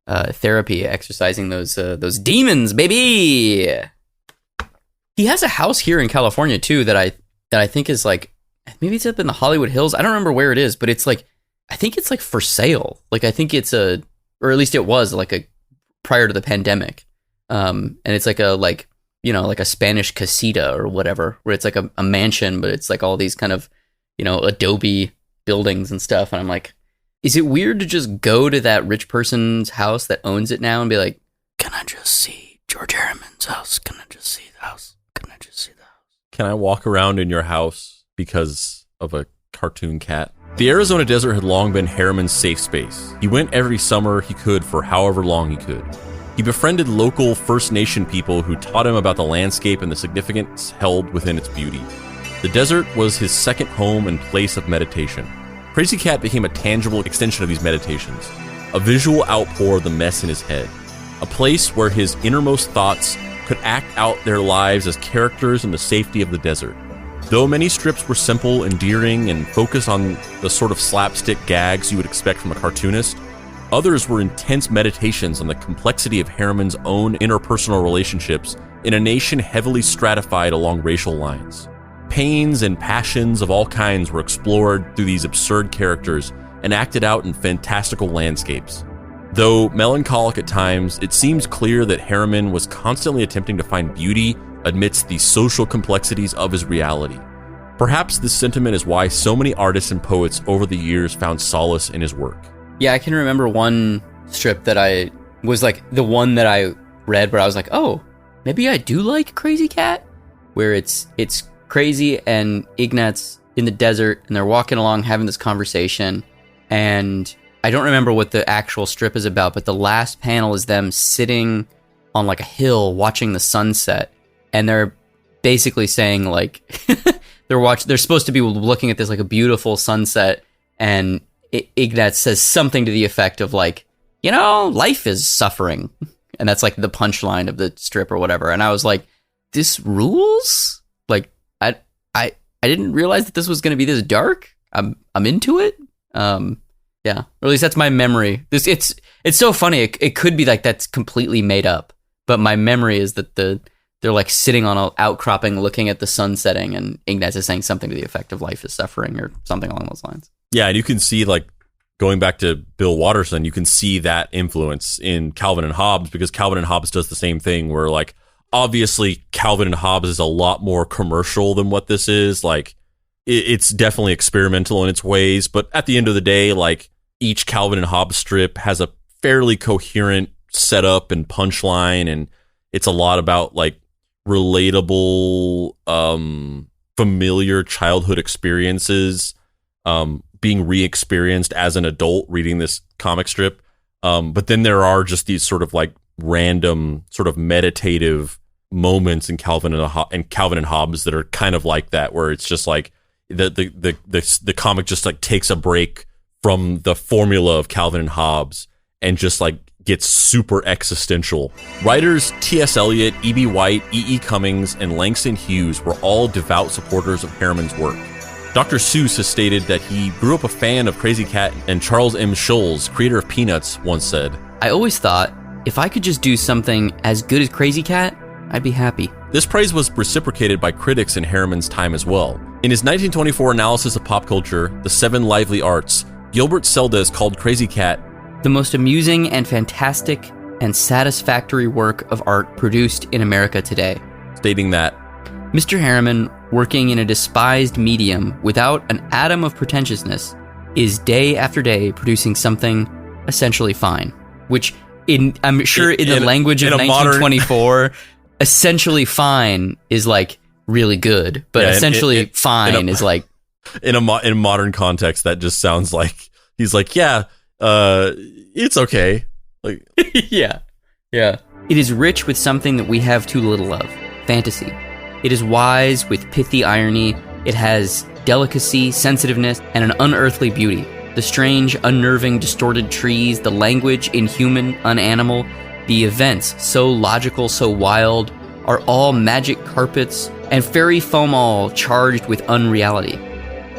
therapy, exercising those demons, baby. He has a house here in California too that I think is like, maybe it's up in the Hollywood Hills. I don't remember where it is, but it's like, I think it's like for sale. Like I think it's or at least it was like prior to the pandemic. And it's like like a Spanish casita or whatever, where it's like a mansion, but it's like all these kind of, adobe buildings and stuff. And I'm like, is it weird to just go to that rich person's house that owns it now and be like, can I just see George Herriman's house? Can I just see the house? Can I just see the house? Can I walk around in your house because of a cartoon cat? The Arizona desert had long been Herriman's safe space. He went every summer he could for however long he could. He befriended local First Nation people who taught him about the landscape and the significance held within its beauty. The desert was his second home and place of meditation. Krazy Kat became a tangible extension of these meditations, a visual outpour of the mess in his head, a place where his innermost thoughts could act out their lives as characters in the safety of the desert. Though many strips were simple, endearing, and focused on the sort of slapstick gags you would expect from a cartoonist, others were intense meditations on the complexity of Herriman's own interpersonal relationships in a nation heavily stratified along racial lines. Pains and passions of all kinds were explored through these absurd characters and acted out in fantastical landscapes. Though melancholic at times, it seems clear that Herriman was constantly attempting to find beauty amidst the social complexities of his reality. Perhaps this sentiment is why so many artists and poets over the years found solace in his work. Yeah, I can remember one strip that I was like the one that I read where I was like, oh, maybe I do like Krazy Kat, where it's Krazy and Ignatz in the desert and they're walking along having this conversation, and I don't remember what the actual strip is about, but the last panel is them sitting on like a hill watching the sunset, and they're basically saying like they're supposed to be looking at this like a beautiful sunset, and Ignatz says something to the effect of like, life is suffering, and that's like the punchline of the strip or whatever. And I was like, this rules? Like I didn't realize that this was going to be this dark. I'm into it. Yeah, or at least that's my memory. It's so funny. It could be like that's completely made up, but my memory is that they're like sitting on an outcropping looking at the sun setting, and Ignatz is saying something to the effect of life is suffering or something along those lines. Yeah, and you can see, like, going back to Bill Watterson, you can see that influence in Calvin and Hobbes, because Calvin and Hobbes does the same thing where, like, obviously Calvin and Hobbes is a lot more commercial than what this is. Like, it's definitely experimental in its ways, but at the end of the day, like, each Calvin and Hobbes strip has a fairly coherent setup and punchline, and it's a lot about, like, relatable, familiar childhood experiences being re-experienced as an adult reading this comic strip. But then there are just these sort of like random sort of meditative moments in Calvin and Hobbes that are kind of like that, where it's just like the comic just like takes a break from the formula of Calvin and Hobbes and just like gets super existential. Writers T.S. Eliot, E.B. White, E.E. Cummings, and Langston Hughes were all devout supporters of Herriman's work. Dr. Seuss has stated that he grew up a fan of Krazy Kat, and Charles M. Schulz, creator of Peanuts, once said, "I always thought, if I could just do something as good as Krazy Kat, I'd be happy." This praise was reciprocated by critics in Herriman's time as well. In his 1924 analysis of pop culture, The Seven Lively Arts, Gilbert Seldes called Krazy Kat the most amusing and fantastic and satisfactory work of art produced in America today, stating that Mr. Herriman, working in a despised medium without an atom of pretentiousness, is day after day producing something essentially fine. Which, I'm sure in the language of 1924, essentially fine is like really good, but essentially fine is like... In modern context, that just sounds like, he's like, yeah, it's okay. Like, yeah. It is rich with something that we have too little of, fantasy. It is wise with pithy irony. It has delicacy, sensitiveness, and an unearthly beauty. The strange, unnerving, distorted trees, the language inhuman, unanimal, the events so logical, so wild, are all magic carpets and fairy foam all charged with unreality.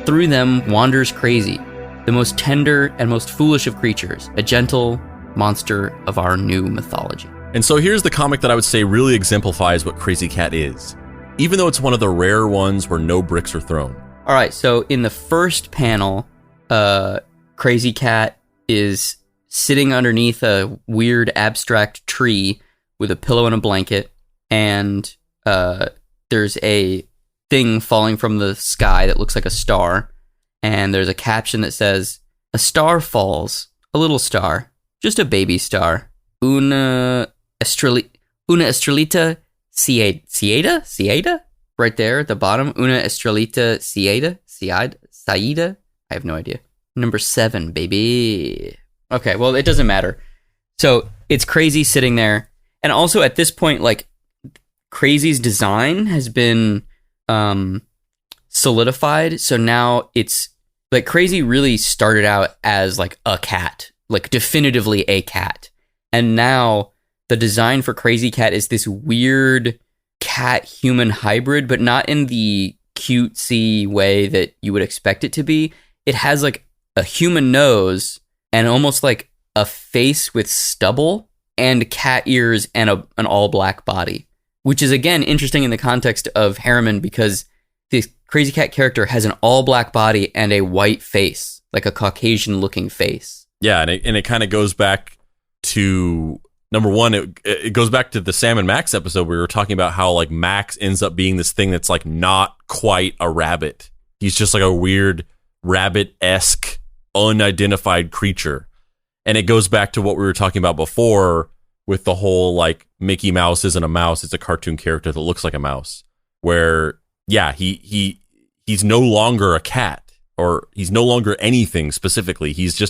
Through them wanders Krazy, the most tender and most foolish of creatures, a gentle monster of our new mythology. And so here's the comic that I would say really exemplifies what Krazy Kat is, even though it's one of the rare ones where no bricks are thrown. All right, so in the first panel, Krazy Kat is sitting underneath a weird abstract tree with a pillow and a blanket, and there's a thing falling from the sky that looks like a star, and there's a caption that says, "A star falls, a little star, just a baby star. Una estrelita cieda? Right there at the bottom. Una estrelita cieda? I have no idea. Number 7, baby. Okay, well, it doesn't matter. So it's Krazy sitting there. And also at this point, like, Krazy's design has been solidified. So now it's like Krazy really started out as like a cat, like definitively a cat. And now the design for Krazy Kat is this weird cat-human hybrid, but not in the cutesy way that you would expect it to be. It has like a human nose and almost like a face with stubble and cat ears and an all-black body, which is, again, interesting in the context of Herriman because this Krazy Kat character has an all-black body and a white face, like a Caucasian-looking face. Yeah, and it kind of goes back to... Number one, it goes back to the Sam and Max episode where we were talking about how like Max ends up being this thing that's like not quite a rabbit. He's just like a weird rabbit-esque unidentified creature. And it goes back to what we were talking about before with the whole like Mickey Mouse isn't a mouse, it's a cartoon character that looks like a mouse. Where yeah, he's no longer a cat, or he's no longer anything specifically. He's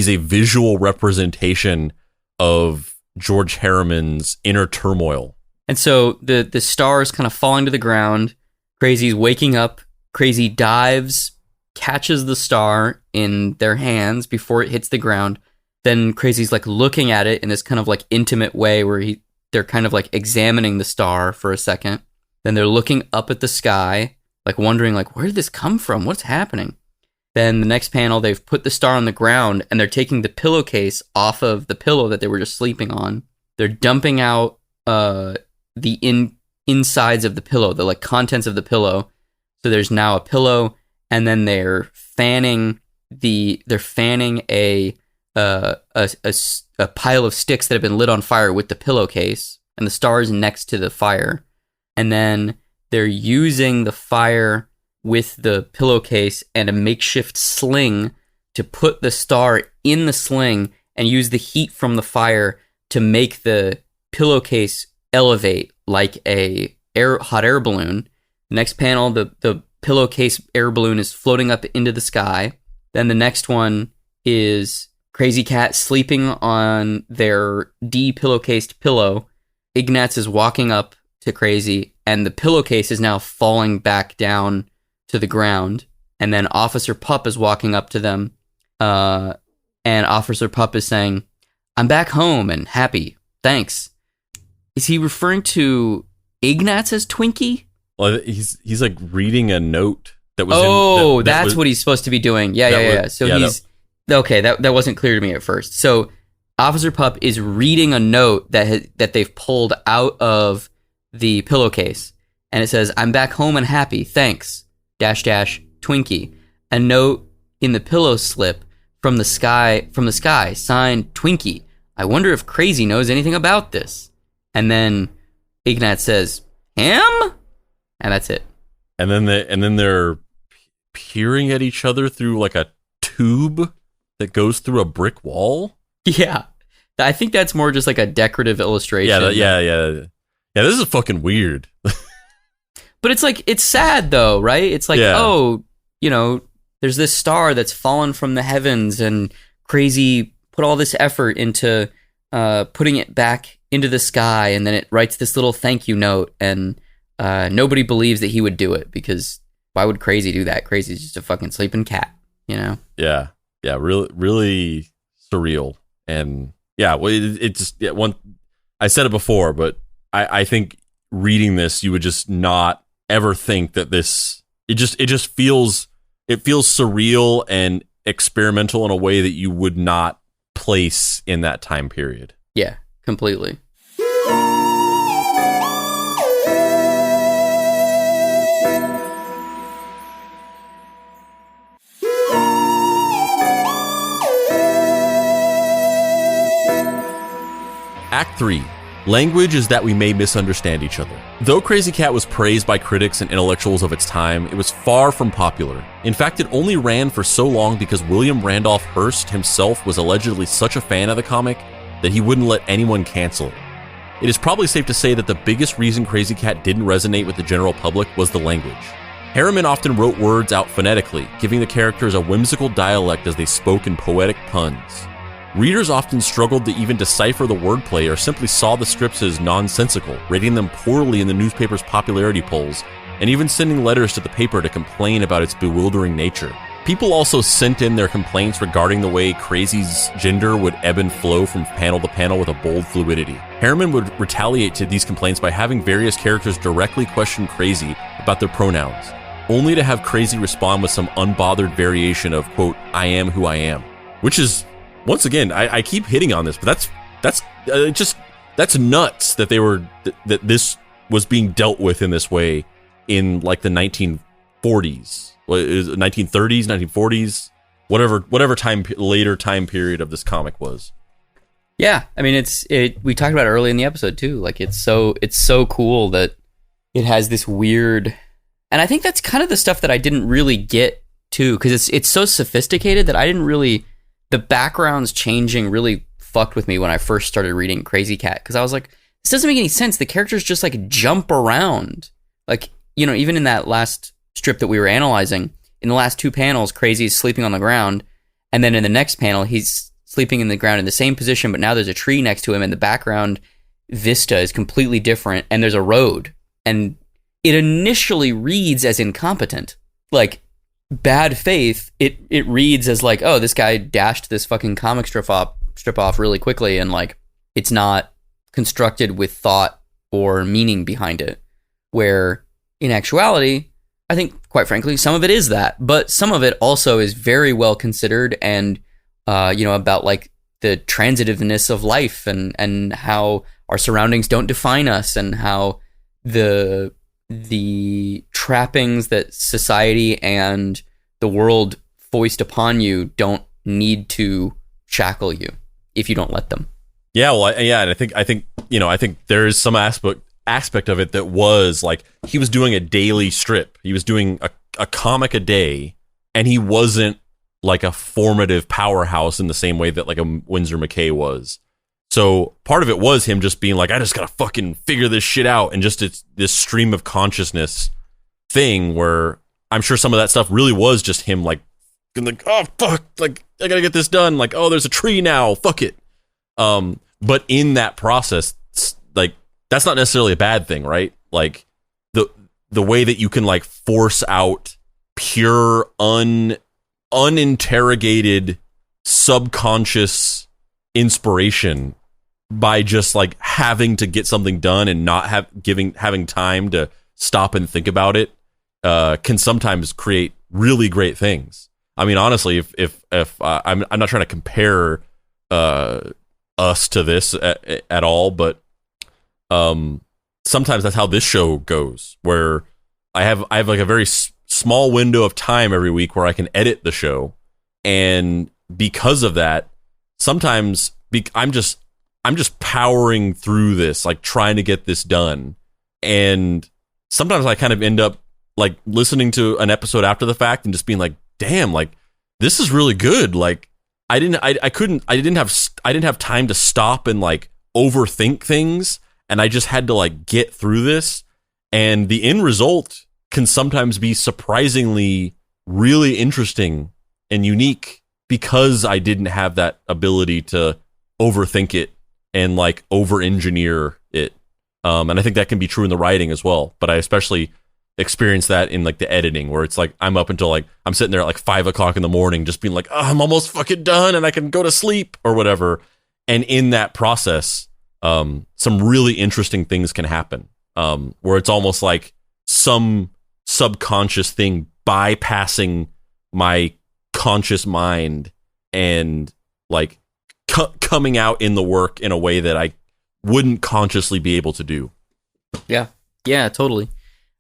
a visual representation of George Herriman's inner turmoil. And so the star is kind of falling to the ground. Krazy's waking up. Krazy dives, catches the star in their hands before it hits the ground. Then Krazy's like looking at it in this kind of like intimate way where they're kind of like examining the star for a second. Then they're looking up at the sky, like wondering like, where did this come from? What's happening? Then the next panel, they've put the star on the ground and they're taking the pillowcase off of the pillow that they were just sleeping on. They're dumping out the insides of the pillow, the like contents of the pillow. So there's now a pillow, and then they're fanning a pile of sticks that have been lit on fire with the pillowcase, and the star is next to the fire. And then they're using the fire with the pillowcase and a makeshift sling to put the star in the sling and use the heat from the fire to make the pillowcase elevate like a hot air balloon. Next panel, the pillowcase air balloon is floating up into the sky. Then the next one is Krazy Kat sleeping on their de-pillowcased pillow. Ignatz is walking up to Krazy, and the pillowcase is now falling back down to the ground. And then Officer Pup is walking up to them, and Officer Pup is saying, "I'm back home and happy. Thanks." Is he referring to Ignatz as Twinkie? Well, he's like reading a note that was. That's what he's supposed to be doing. Yeah. So okay. That wasn't clear to me at first. So Officer Pup is reading a note that they've pulled out of the pillowcase, and it says, "I'm back home and happy. Thanks. -- Twinkie." A note in the pillow slip from the sky, signed Twinkie. "I wonder if Krazy knows anything about this." And then Ignatz says, "Him?" And that's it. And then they're peering at each other through like a tube that goes through a brick wall. Yeah. I think that's more just like a decorative illustration. Yeah, this is fucking weird. But it's like, it's sad though, right? It's like, there's this star that's fallen from the heavens, and Krazy put all this effort into putting it back into the sky, and then it writes this little thank you note, and nobody believes that he would do it, because why would Krazy do that? Krazy's just a fucking sleeping cat, you know? Yeah, really, really surreal. And yeah, well, it just, I said it before, but I think reading this, you would just not ever think that this, it feels surreal and experimental in a way that you would not place in that time period. Yeah, completely. Act 3, Language is that we may misunderstand each other. Though Krazy Kat was praised by critics and intellectuals of its time, it was far from popular. In fact, it only ran for so long because William Randolph Hearst himself was allegedly such a fan of the comic that he wouldn't let anyone cancel it. It is probably safe to say that the biggest reason Krazy Kat didn't resonate with the general public was the language. Herriman often wrote words out phonetically, giving the characters a whimsical dialect as they spoke in poetic puns. Readers often struggled to even decipher the wordplay or simply saw the strips as nonsensical, rating them poorly in the newspaper's popularity polls, and even sending letters to the paper to complain about its bewildering nature. People also sent in their complaints regarding the way Krazy's gender would ebb and flow from panel to panel with a bold fluidity. Herriman would retaliate to these complaints by having various characters directly question Krazy about their pronouns, only to have Krazy respond with some unbothered variation of, quote, "I am who I am," which is, once again, I keep hitting on this, but that's nuts that this was being dealt with in this way in like the 1940s, 1930s, 1940s, whatever later time period of this comic was. Yeah, I mean, we talked about it early in the episode too. Like it's so cool that it has this weird, and I think that's kind of the stuff that I didn't really get too, because it's so sophisticated that I didn't really. The backgrounds changing really fucked with me when I first started reading Krazy Kat, because I was like, this doesn't make any sense. The characters just like jump around. Like, you know, even in that last strip that we were analyzing, in the last two panels, Krazy's sleeping on the ground, and then in the next panel, he's sleeping in the ground in the same position, but now there's a tree next to him, and the background vista is completely different, and there's a road. And it initially reads as incompetent. Like, bad faith, it reads as like, oh, this guy dashed this fucking comic strip off really quickly, and like it's not constructed with thought or meaning behind it. Where in actuality, I think, quite frankly, some of it is that, but some of it also is very well considered and about like the transitiveness of life and how our surroundings don't define us, and how the trappings that society and the world foist upon you don't need to shackle you if you don't let them. Yeah, well, and I think there is some aspect of it that was like he was doing a daily strip. He was doing a comic a day, and he wasn't like a formative powerhouse in the same way that like a Winsor McKay was. So part of it was him just being like, I just gotta fucking figure this shit out, and just it's this stream of consciousness thing where I'm sure some of that stuff really was just him like, oh fuck, like I gotta get this done, like, oh, there's a tree now, fuck it. But in that process, like that's not necessarily a bad thing, right? Like the way that you can like force out pure uninterrogated subconscious inspiration by just like having to get something done and not having time to stop and think about it can sometimes create really great things. I mean, honestly, if I'm not trying to compare us to this at all, but sometimes that's how this show goes, where I have like a very small window of time every week where I can edit the show, and because of that, sometimes I'm just powering through this, like trying to get this done, and sometimes I kind of end up like listening to an episode after the fact and just being like, damn, like this is really good. Like I didn't have time to stop and like overthink things, and I just had to like get through this, and the end result can sometimes be surprisingly really interesting and unique because I didn't have that ability to overthink it and like over-engineer it. And I think that can be true in the writing as well, but I especially experience that in like the editing, where it's like I'm up until like I'm sitting there at like 5 o'clock in the morning just being like, oh, I'm almost fucking done and I can go to sleep or whatever. And in that process, some really interesting things can happen, where it's almost like some subconscious thing bypassing my conscious mind and like coming out in the work in a way that I wouldn't consciously be able to do. Yeah, totally.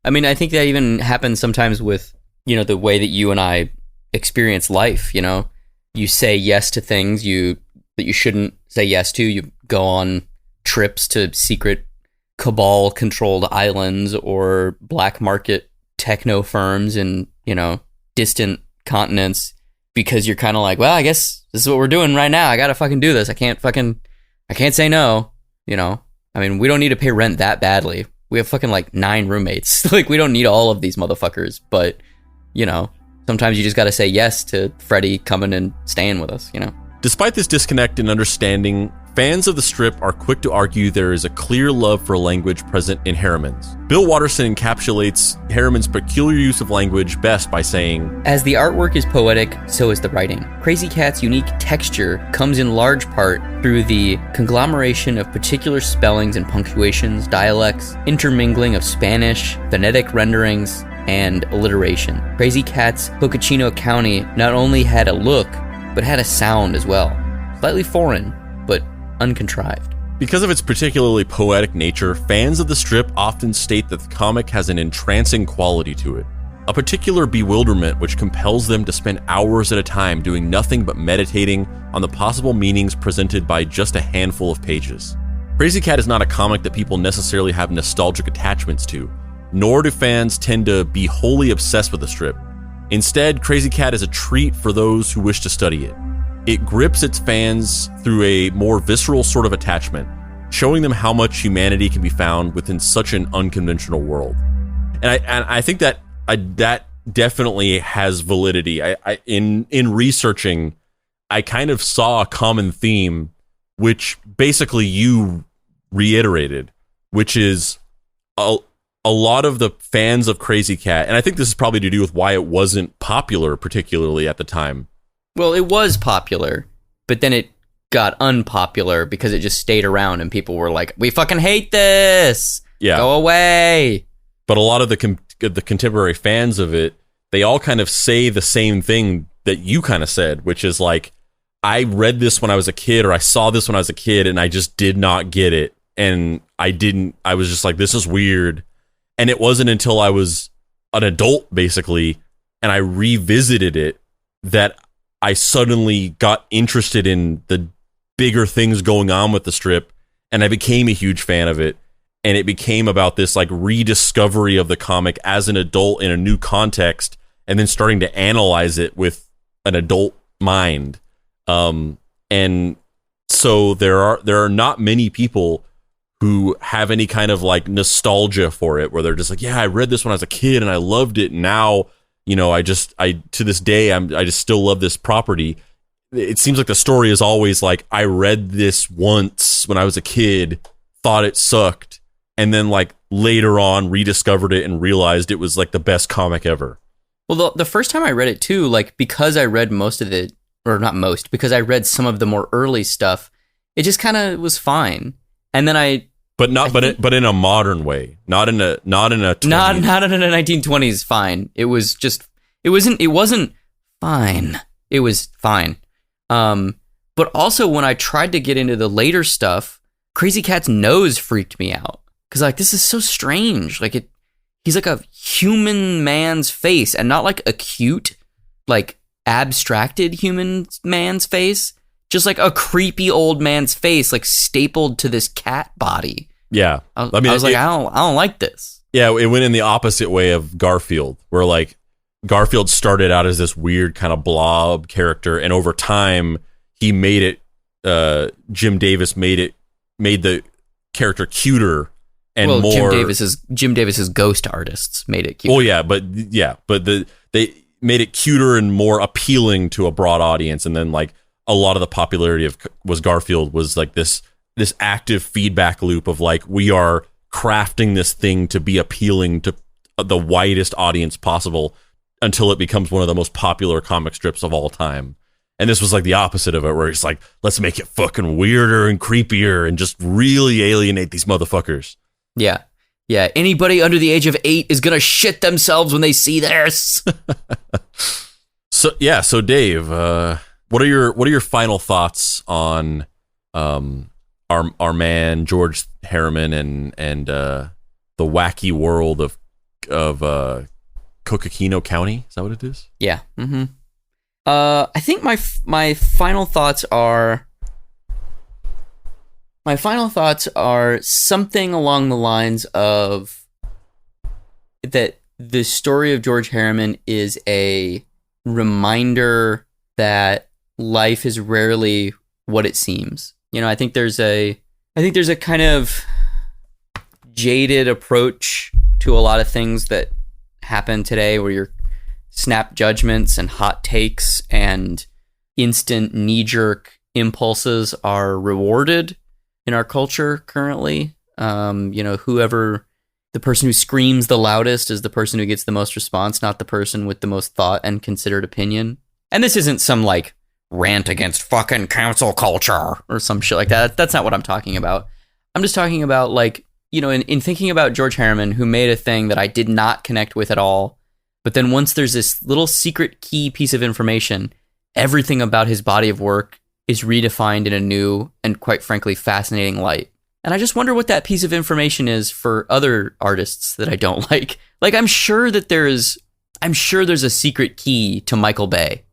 I mean, I think that even happens sometimes with, you know, the way that you and I experience life. You know, you say yes to things that you shouldn't say yes to. You go on trips to secret cabal-controlled islands or black market techno firms in, distant continents, because you're kind of like, well, I guess this is what we're doing right now. I gotta fucking do this. I can't say no, I mean, we don't need to pay rent that badly. We have fucking 9 roommates. We don't need all of these motherfuckers, but, sometimes you just gotta say yes to Freddie coming and staying with us, Despite this disconnect in understanding, fans of the strip are quick to argue there is a clear love for language present in Herriman's. Bill Watterson encapsulates Herriman's peculiar use of language best by saying, "As the artwork is poetic, so is the writing. Krazy Kat's unique texture comes in large part through the conglomeration of particular spellings and punctuations, dialects, intermingling of Spanish, phonetic renderings, and alliteration. Krazy Kat's Coochinino County not only had a look, but had a sound as well. Slightly foreign, but uncontrived." Because of its particularly poetic nature, fans of the strip often state that the comic has an entrancing quality to it, a particular bewilderment which compels them to spend hours at a time doing nothing but meditating on the possible meanings presented by just a handful of pages. Krazy Kat is not a comic that people necessarily have nostalgic attachments to, nor do fans tend to be wholly obsessed with the strip. Instead, Krazy Kat is a treat for those who wish to study it. It grips its fans through a more visceral sort of attachment, showing them how much humanity can be found within such an unconventional world. And I think that that definitely has validity. In researching, I kind of saw a common theme, which basically you reiterated, which is a lot of the fans of Krazy Kat, and I think this is probably to do with why it wasn't popular, particularly at the time. Well, it was popular, but then it got unpopular because it just stayed around and people were like, we fucking hate this! Yeah. Go away! But a lot of the contemporary fans of it, they all kind of say the same thing that you kind of said, which is like, I read this when I was a kid, or I saw this when I was a kid, and I just did not get it. And I was just like, this is weird. And it wasn't until I was an adult, basically, and I revisited it, that I suddenly got interested in the bigger things going on with the strip, and I became a huge fan of it. And it became about this rediscovery of the comic as an adult in a new context, and then starting to analyze it with an adult mind. And so there are not many people who have any kind of nostalgia for it, where they're just like, yeah, I read this when I was a kid and I loved it. And now, I to this day, I just still love this property. It seems like the story is always like, I read this once when I was a kid, thought it sucked, and then later on rediscovered it and realized it was the best comic ever. Well, the first time I read it too, because I read most of it, or not most, because I read some of the more early stuff, it just kind of was fine. And then but in a modern way, not in a 20s. not in a 1920s fine. It wasn't fine. It was fine. But also when I tried to get into the later stuff, Krazy Kat's nose freaked me out, because this is so strange. He's like a human man's face, and not a cute, abstracted human man's face. Just a creepy old man's face, stapled to this cat body. Yeah. I was I don't like this. Yeah, it went in the opposite way of Garfield, where Garfield started out as this weird kind of blob character, and over time he made it, Jim Davis made the character cuter and more. Jim Davis's ghost artists made it cute. Oh yeah, but they made it cuter and more appealing to a broad audience, and then a lot of the popularity was Garfield was this active feedback loop of we are crafting this thing to be appealing to the widest audience possible until it becomes one of the most popular comic strips of all time. And this was the opposite of it, where it's let's make it fucking weirder and creepier and just really alienate these motherfuckers. Yeah. Yeah. Anybody under the age of 8 is going to shit themselves when they see this. So Dave, what are your final thoughts on our man George Herriman and the wacky world of Coochinino County? Is that what it is? Yeah. Mm-hmm. I think my final thoughts are, My final thoughts are something along the lines of that the story of George Herriman is a reminder that life is rarely what it seems. I think there's a kind of jaded approach to a lot of things that happen today where your snap judgments and hot takes and instant knee-jerk impulses are rewarded in our culture currently. Whoever the person who screams the loudest is the person who gets the most response, not the person with the most thought and considered opinion. And this isn't some like rant against fucking cancel culture or some shit like that. That's not what I'm talking about. I'm just talking about like, in thinking about George Herriman, who made a thing that I did not connect with at all. But then once there's this little secret key piece of information, everything about his body of work is redefined in a new and quite frankly fascinating light. And I just wonder what that piece of information is for other artists that I don't like. Like, I'm sure there's a secret key to Michael Bay,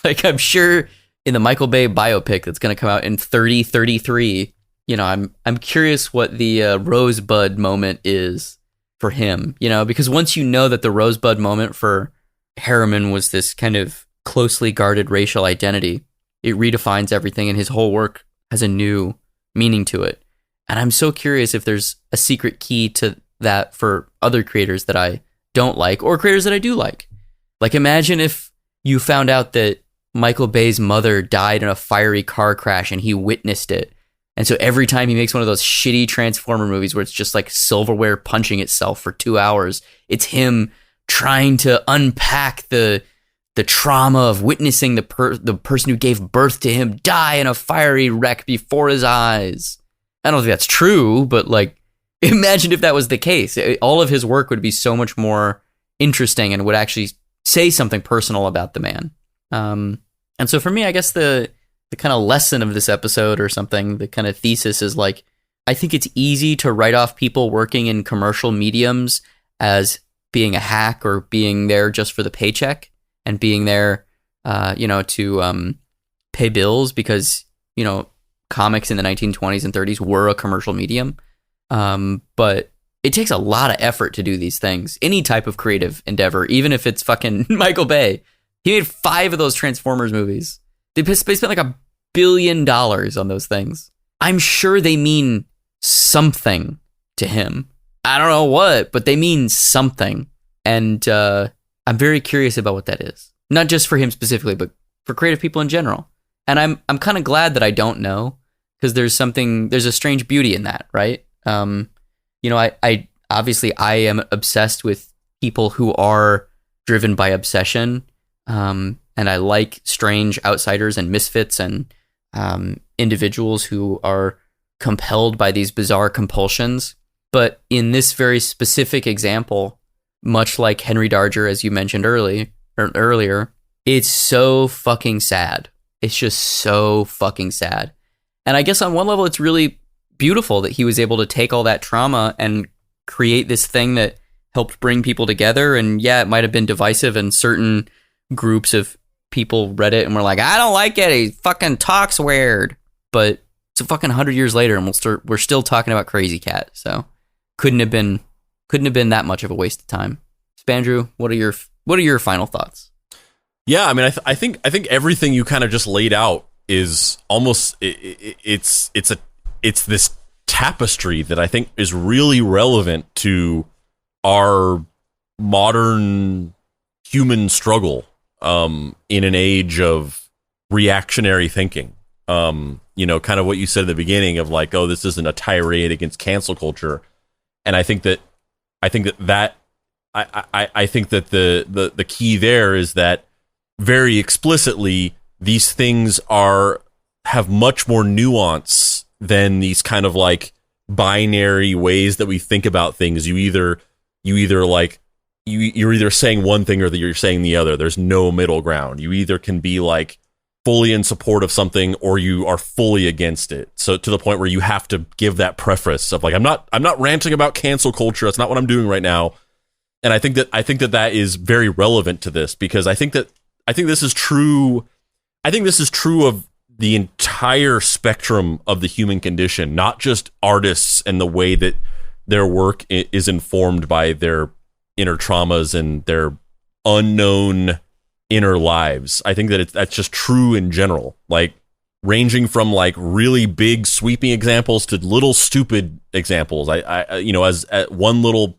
Like, I'm sure in the Michael Bay biopic that's going to come out in 3033, I'm curious what the Rosebud moment is for him, because once you know that the Rosebud moment for Herriman was this kind of closely guarded racial identity, it redefines everything and his whole work has a new meaning to it. And I'm so curious if there's a secret key to that for other creators that I don't like or creators that I do like. Like, imagine if you found out that Michael Bay's mother died in a fiery car crash and he witnessed it. And so every time he makes one of those shitty Transformer movies where it's just like silverware punching itself for 2 hours, it's him trying to unpack the trauma of witnessing the person who gave birth to him die in a fiery wreck before his eyes. I don't think that's true, but like, imagine if that was the case. All of his work would be so much more interesting and would actually say something personal about the man. And so for me, I guess the kind of lesson of this episode or something, the kind of thesis is like, I think it's easy to write off people working in commercial mediums as being a hack or being there just for the paycheck and being there, to pay bills because, comics in the 1920s and 30s were a commercial medium. But it takes a lot of effort to do these things. Any type of creative endeavor, even if it's fucking Michael Bay. He made 5 of those Transformers movies. They spent like $1 billion on those things. I'm sure they mean something to him. I don't know what, but they mean something. And I'm very curious about what that is. Not just for him specifically, but for creative people in general. And I'm kind of glad that I don't know, because there's a strange beauty in that, right? I obviously I am obsessed with people who are driven by obsession. And I like strange outsiders and misfits and individuals who are compelled by these bizarre compulsions. But in this very specific example, much like Henry Darger, as you mentioned earlier, it's so fucking sad. It's just so fucking sad. And I guess on one level, it's really beautiful that he was able to take all that trauma and create this thing that helped bring people together. And yeah, it might have been divisive, and certain groups of people read it and were like, I don't like it, he fucking talks weird. But it's a fucking 100 years later and we're still talking about Krazy Kat. So couldn't have been that much of a waste of time. Spandrew, what are your final thoughts? Yeah, I mean, I think everything you kind of just laid out is almost it's this tapestry that I think is really relevant to our modern human struggle in an age of reactionary thinking. Kind of what you said at the beginning of like, oh, this isn't a tirade against cancel culture. And I think that the key there is that very explicitly these things have much more nuance than these kind of like binary ways that we think about things. You're either saying one thing or you're saying the other. There's no middle ground. You either can be like fully in support of something or you are fully against it. So to the point where you have to give that preface of like, I'm not ranting about cancel culture. That's not what I'm doing right now. And I think that is very relevant to this, because I think this is true. I think this is true of the entire spectrum of the human condition, not just artists and the way that their work is informed by their inner traumas and their unknown inner lives. I think that that's just true in general, like ranging from like really big sweeping examples to little stupid examples. I as at one little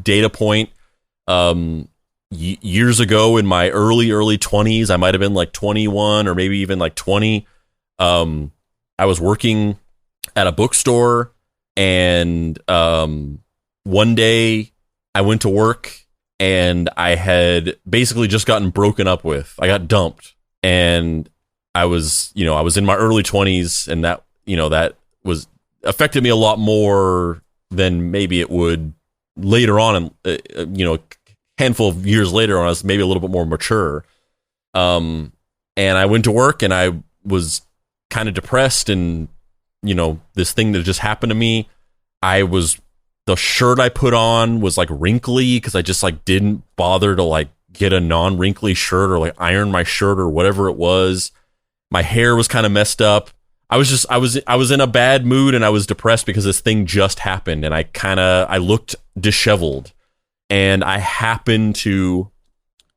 data point, years ago in my early 20s, I might have been like 21 or maybe even like 20. I was working at a bookstore, and one day I went to work and I had basically just gotten broken up with. I got dumped, and I was in my early 20s, and that was affected me a lot more than maybe it would later on, and handful of years later when I was maybe a little bit more mature. And I went to work and I was kind of depressed, and this thing that just happened to me, the shirt I put on was like wrinkly because I just like didn't bother to like get a non-wrinkly shirt or like iron my shirt or whatever it was. My hair was kind of messed up. I was in a bad mood, and I was depressed because this thing just happened, and I looked disheveled. And I happened to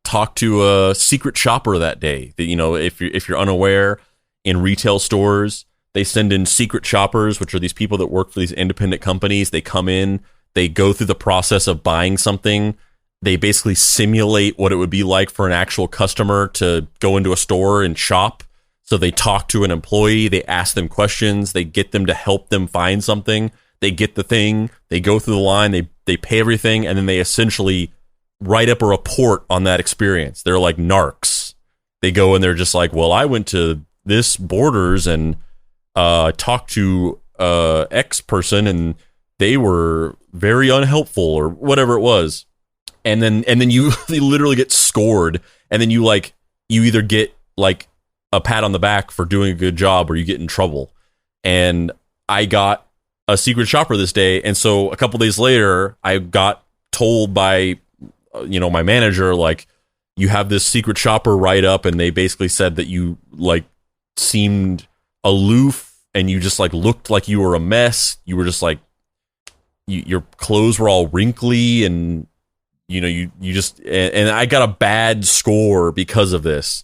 talk to a secret shopper that day. That, if you're unaware, in retail stores, they send in secret shoppers, which are these people that work for these independent companies. They come in, they go through the process of buying something. They basically simulate what it would be like for an actual customer to go into a store and shop. So they talk to an employee, they ask them questions, they get them to help them find something. They get the thing, they go through the line, they pay everything, and then they essentially write up a report on that experience. They're like narcs. They go and they're just like, well, I went to this Borders and talked to X person, and they were very unhelpful or whatever it was. And then you literally get scored, and then you either get like a pat on the back for doing a good job, or you get in trouble. And I got a secret shopper this day, and so a couple days later I got told by my manager, like, you have this secret shopper write up, and they basically said that you like seemed aloof, and you just like looked like you were a mess. You were just like, your clothes were all wrinkly, and you just, and I got a bad score because of this.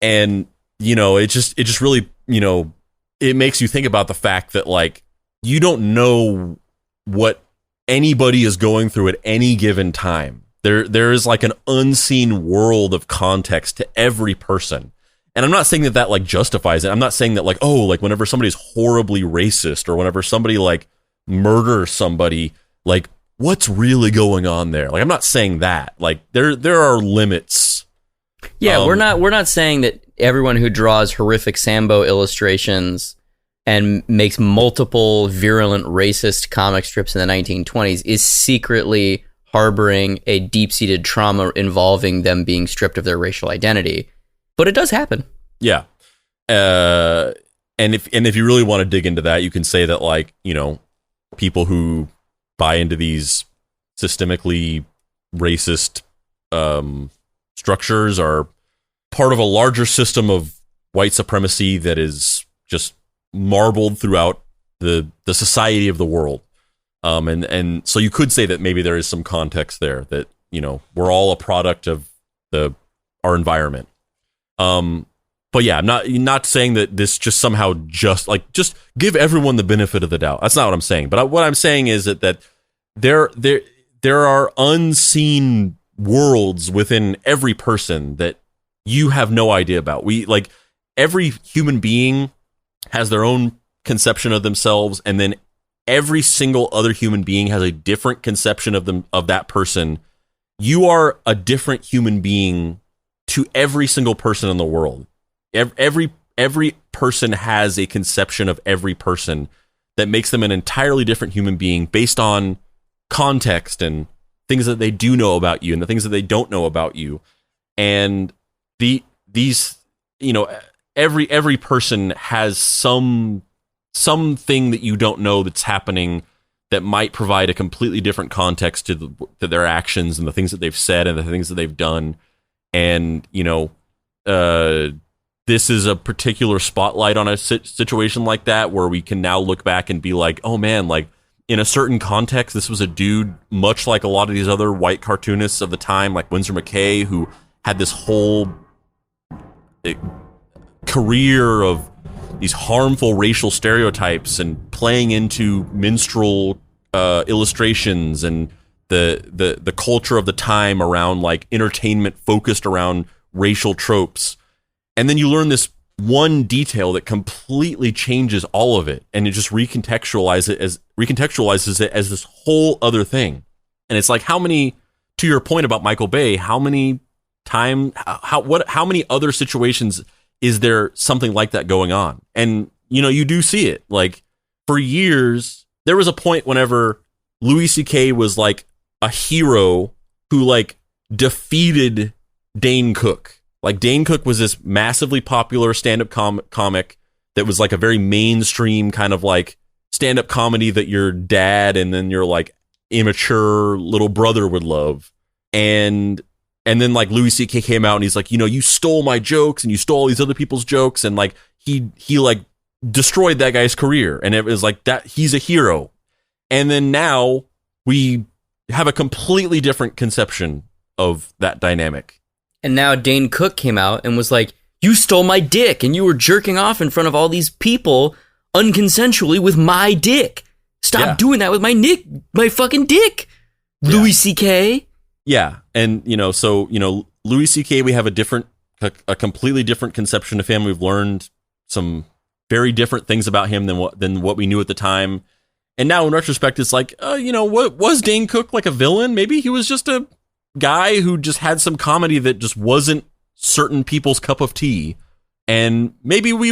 And it just really, it makes you think about the fact that like, you don't know what anybody is going through at any given time. There is like an unseen world of context to every person. And I'm not saying that like justifies it. I'm not saying that like, oh, like whenever somebody's horribly racist, or whenever somebody like murders somebody, like what's really going on there? Like, I'm not saying that. Like there are limits. Yeah, we're not saying that everyone who draws horrific Sambo illustrations and makes multiple virulent racist comic strips in the 1920s is secretly harboring a deep-seated trauma involving them being stripped of their racial identity. But it does happen. Yeah. And if you really want to dig into that, you can say that, like, people who buy into these systemically racist structures are part of a larger system of white supremacy that is just marbled throughout the society of the world. And so you could say that maybe there is some context there, that, we're all a product of our environment. But yeah, I'm not saying that this just somehow just give everyone the benefit of the doubt. That's not what I'm saying. But what I'm saying is that there are unseen worlds within every person that you have no idea about. Every human being has their own conception of themselves, and then every single other human being has a different conception of that person. You are a different human being to every single person in the world. Every person has a conception of every person that makes them an entirely different human being based on context and things that they do know about you and the things that they don't know about you. And every person has something that you don't know that's happening that might provide a completely different context to their actions and the things that they've said and the things that they've done. And, this is a particular spotlight on a situation like that, where we can now look back and be like, oh man, like in a certain context, this was a dude much like a lot of these other white cartoonists of the time, like Winsor McCay, who had this whole career of these harmful racial stereotypes and playing into minstrel illustrations and the culture of the time around like entertainment focused around racial tropes. And then you learn this one detail that completely changes all of it, and it just recontextualizes it as this whole other thing. And it's like, how many, to your point about Michael Bay, how many other situations is there something like that going on? And you do see it. Like, for years there was a point whenever Louis C.K. was like a hero who like defeated Dane Cook. Like, Dane Cook was this massively popular stand-up comic that was like a very mainstream kind of like stand-up comedy that your dad and then your like immature little brother would love. And then like Louis C.K. came out and he's like, you stole my jokes and you stole all these other people's jokes, and like he like destroyed that guy's career, and it was like that he's a hero. And then now we have a completely different conception of that dynamic. And now Dane Cook came out and was like, you stole my dick and you were jerking off in front of all these people unconsensually with my dick. Stop doing that with my fucking dick, Louis C.K. Yeah. And, Louis C.K., we have a completely different conception of him. We've learned some very different things about him than what we knew at the time. And now in retrospect, it's like, what was Dane Cook like a villain? Maybe he was just a guy who just had some comedy that just wasn't certain people's cup of tea, and maybe we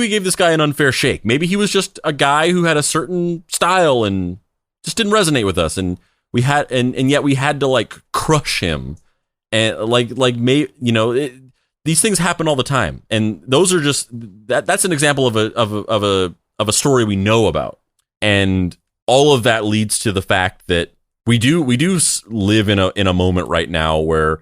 gave this guy an unfair shake. Maybe he was just a guy who had a certain style and just didn't resonate with us, and yet we had to like crush him, and these things happen all the time, and those are just that's an example of a story we know about, and all of that leads to the fact that we do live in a moment right now where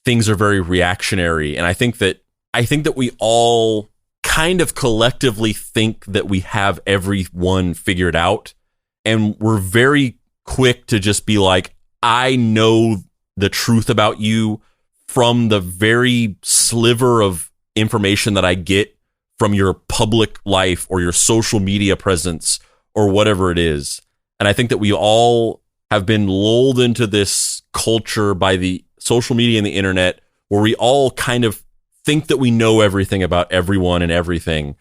things are very reactionary, and I think that we all kind of collectively think that we have everyone figured out, and we're very quick to just be like, I know the truth about you from the very sliver of information that I get from your public life or your social media presence or whatever it is. And I think that we all have been lulled into this culture by the social media and the internet, where we all kind of think that we know everything about everyone and everything.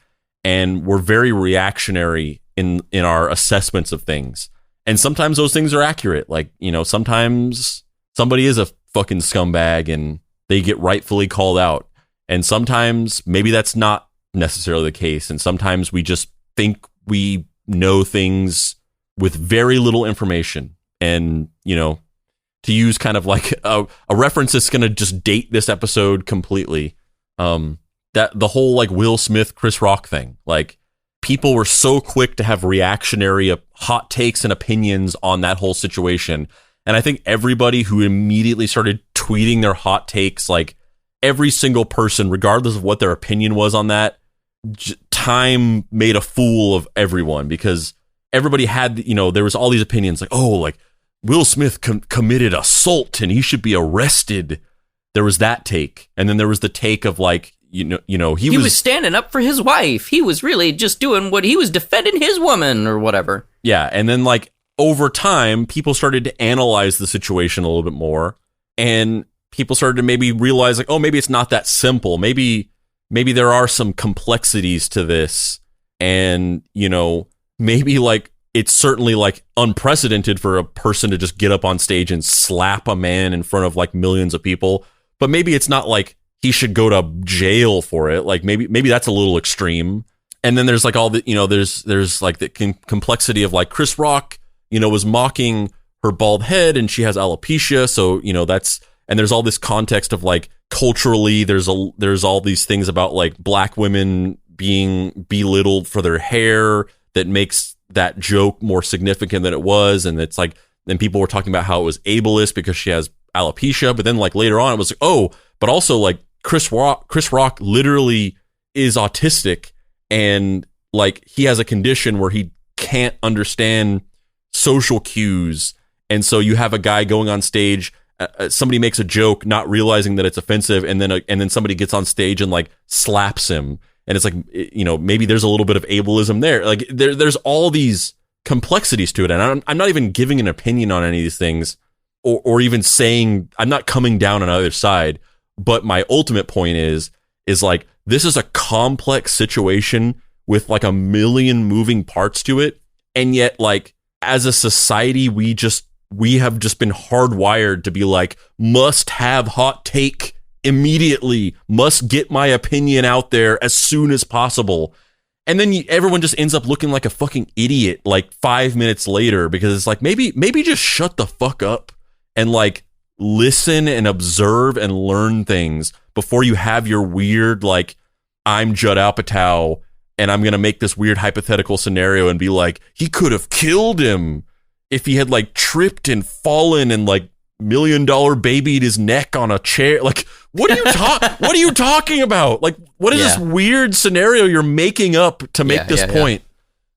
And we're very reactionary in our assessments of things. And sometimes those things are accurate. Like, sometimes somebody is a fucking scumbag and they get rightfully called out. And sometimes maybe that's not necessarily the case. And sometimes we just think we know things with very little information. And, to use kind of like a reference that's going to just date this episode completely, that the whole like Will Smith, Chris Rock thing, like people were so quick to have reactionary hot takes and opinions on that whole situation. And I think everybody who immediately started tweeting their hot takes, like every single person, regardless of what their opinion was on that, time made a fool of everyone, because everybody had, there was all these opinions like, oh, like Will Smith committed assault and he should be arrested. There was that take. And then there was the take of like, he was standing up for his wife. He was really just doing what he was defending his woman or whatever. Yeah. And then like over time, people started to analyze the situation a little bit more, and people started to maybe realize like, oh, maybe it's not that simple. Maybe there are some complexities to this. And, maybe like it's certainly like unprecedented for a person to just get up on stage and slap a man in front of like millions of people. But maybe it's not like he should go to jail for it. Like maybe that's a little extreme. And then there's like all the, there's like the complexity of like Chris Rock, was mocking her bald head and she has alopecia. So, and there's all this context of like culturally, there's all these things about like black women being belittled for their hair that makes that joke more significant than it was. And it's like, then people were talking about how it was ableist because she has alopecia. But then like later on it was like, oh, but also like Chris Rock literally is autistic, and like he has a condition where he can't understand social cues. And so you have a guy going on stage, somebody makes a joke not realizing that it's offensive, and then somebody gets on stage and like slaps him, and it's like, you know, maybe there's a little bit of ableism there. Like there's all these complexities to it, and I'm not even giving an opinion on any of these things, or even saying, I'm not coming down on either side. But my ultimate point is like, this is a complex situation with like a million moving parts to it, and yet like as a society we have just been hardwired to be like, must have hot take immediately, must get my opinion out there as soon as possible. And then everyone just ends up looking like a fucking idiot like 5 minutes later, because it's like, maybe just shut the fuck up and like listen and observe and learn things before you have your weird, like, I'm Judd Apatow and I'm going to make this weird hypothetical scenario and be like, he could have killed him if he had like tripped and fallen and like $1 million babied his neck on a chair. Like, what are you talking about? Like, what is this weird scenario you're making up to make this point?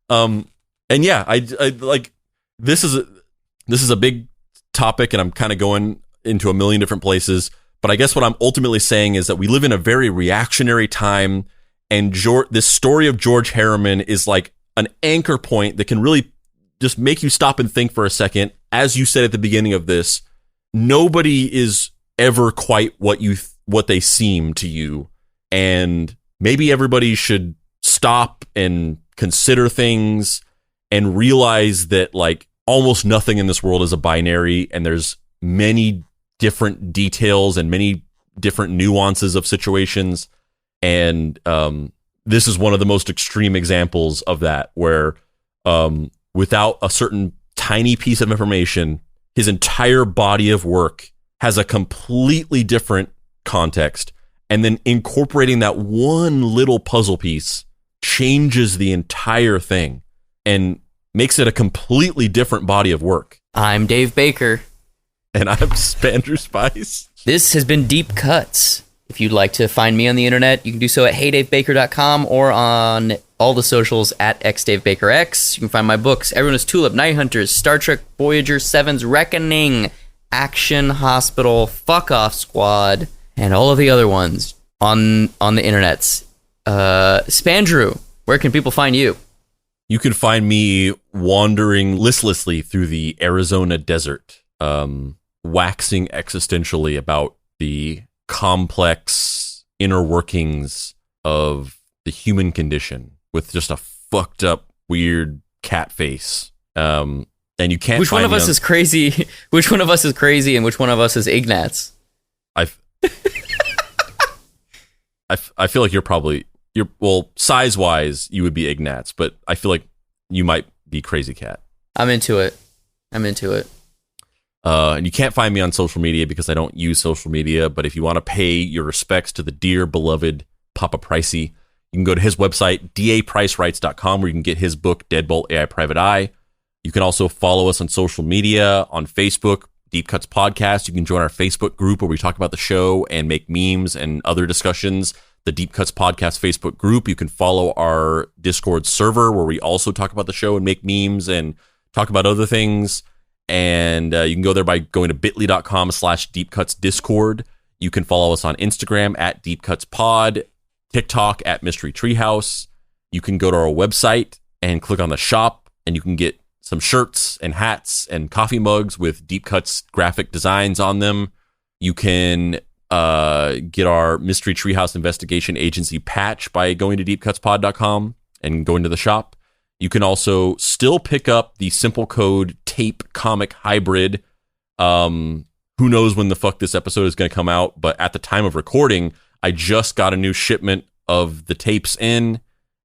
And yeah, I like, this is a big topic, and I'm kind of going into a million different places. But I guess what I'm ultimately saying is that we live in a very reactionary time, and this story of George Herriman is like an anchor point that can really just make you stop and think for a second. As you said at the beginning of this, nobody is ever quite what they seem to you, and maybe everybody should stop and consider things and realize that like almost nothing in this world is a binary, and there's many different details and many different nuances of situations. And this is one of the most extreme examples of that, where without a certain tiny piece of information, his entire body of work has a completely different context. And then incorporating that one little puzzle piece changes the entire thing and makes it a completely different body of work. I'm Dave Baker. And I'm Andrew Spice. This has been Deep Cuts. If you'd like to find me on the internet, you can do so at heydavebaker.com or on all the socials at xdavebakerx. You can find my books, Everyone is Tulip, Night Hunters, Star Trek Voyager 7's Reckoning, Action Hospital, Fuck Off Squad, and all of the other ones on the internets. Spandrew, where can people find you? You can find me wandering listlessly through the Arizona desert, waxing existentially about the complex inner workings of the human condition with just a fucked up, weird cat face. And you can't. Which one of us is crazy? Which one of us is crazy, and which one of us is Ignatz? I feel like well, size wise, you would be Ignatz, but I feel like you might be Krazy Kat. I'm into it. And you can't find me on social media because I don't use social media. But if you want to pay your respects to the dear beloved Papa Pricey, you can go to his website, dapricerights.com, where you can get his book, Deadbolt AI Private Eye. You can also follow us on social media, on Facebook, Deep Cuts Podcast. You can join our Facebook group where we talk about the show and make memes and other discussions. The Deep Cuts Podcast Facebook group. You can follow our Discord server where we also talk about the show and make memes and talk about other things. And you can go there by going to bit.ly.com/deepcutsdiscord. You can follow us on Instagram at deepcutspod, TikTok at Mystery Treehouse. You can go to our website and click on the shop, and you can get some shirts and hats and coffee mugs with Deep Cuts graphic designs on them. You can get our Mystery Treehouse Investigation Agency patch by going to deepcutspod.com and going to the shop. You can also still pick up the Simple Code Tape Comic Hybrid. Who knows when the fuck this episode is going to come out, but at the time of recording, I just got a new shipment of the tapes in,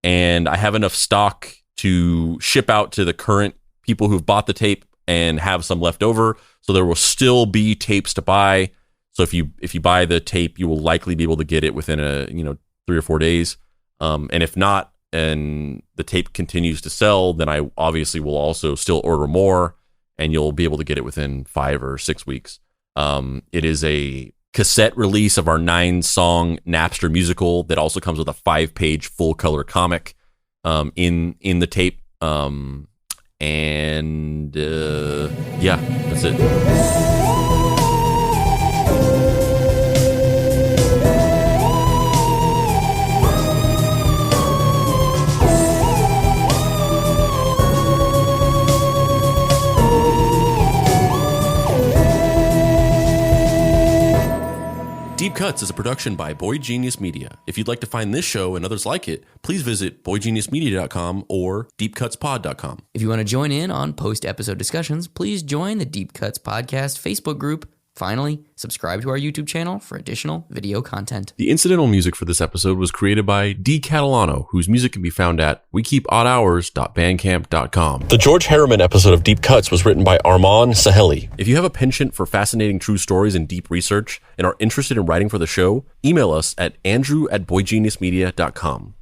and I have enough stock to ship out to the current people who've bought the tape and have some left over. So there will still be tapes to buy. So if you buy the tape, you will likely be able to get it within 3 or 4 days. And if not, and the tape continues to sell, then I obviously will also still order more, and you'll be able to get it within 5 or 6 weeks. It is a cassette release of our 9-song Napster musical that also comes with a 5-page full-color comic in the tape. Yeah, that's it. Deep Cuts is a production by Boy Genius Media. If you'd like to find this show and others like it, please visit boygeniusmedia.com or deepcutspod.com. If you want to join in on post-episode discussions, please join the Deep Cuts Podcast Facebook group. Finally, subscribe to our YouTube channel for additional video content. The incidental music for this episode was created by D. Catalano, whose music can be found at wekeepoddhours.bandcamp.com. The George Herriman episode of Deep Cuts was written by Armand Saheli. If you have a penchant for fascinating true stories and deep research and are interested in writing for the show, email us at andrew@boygeniusmedia.com.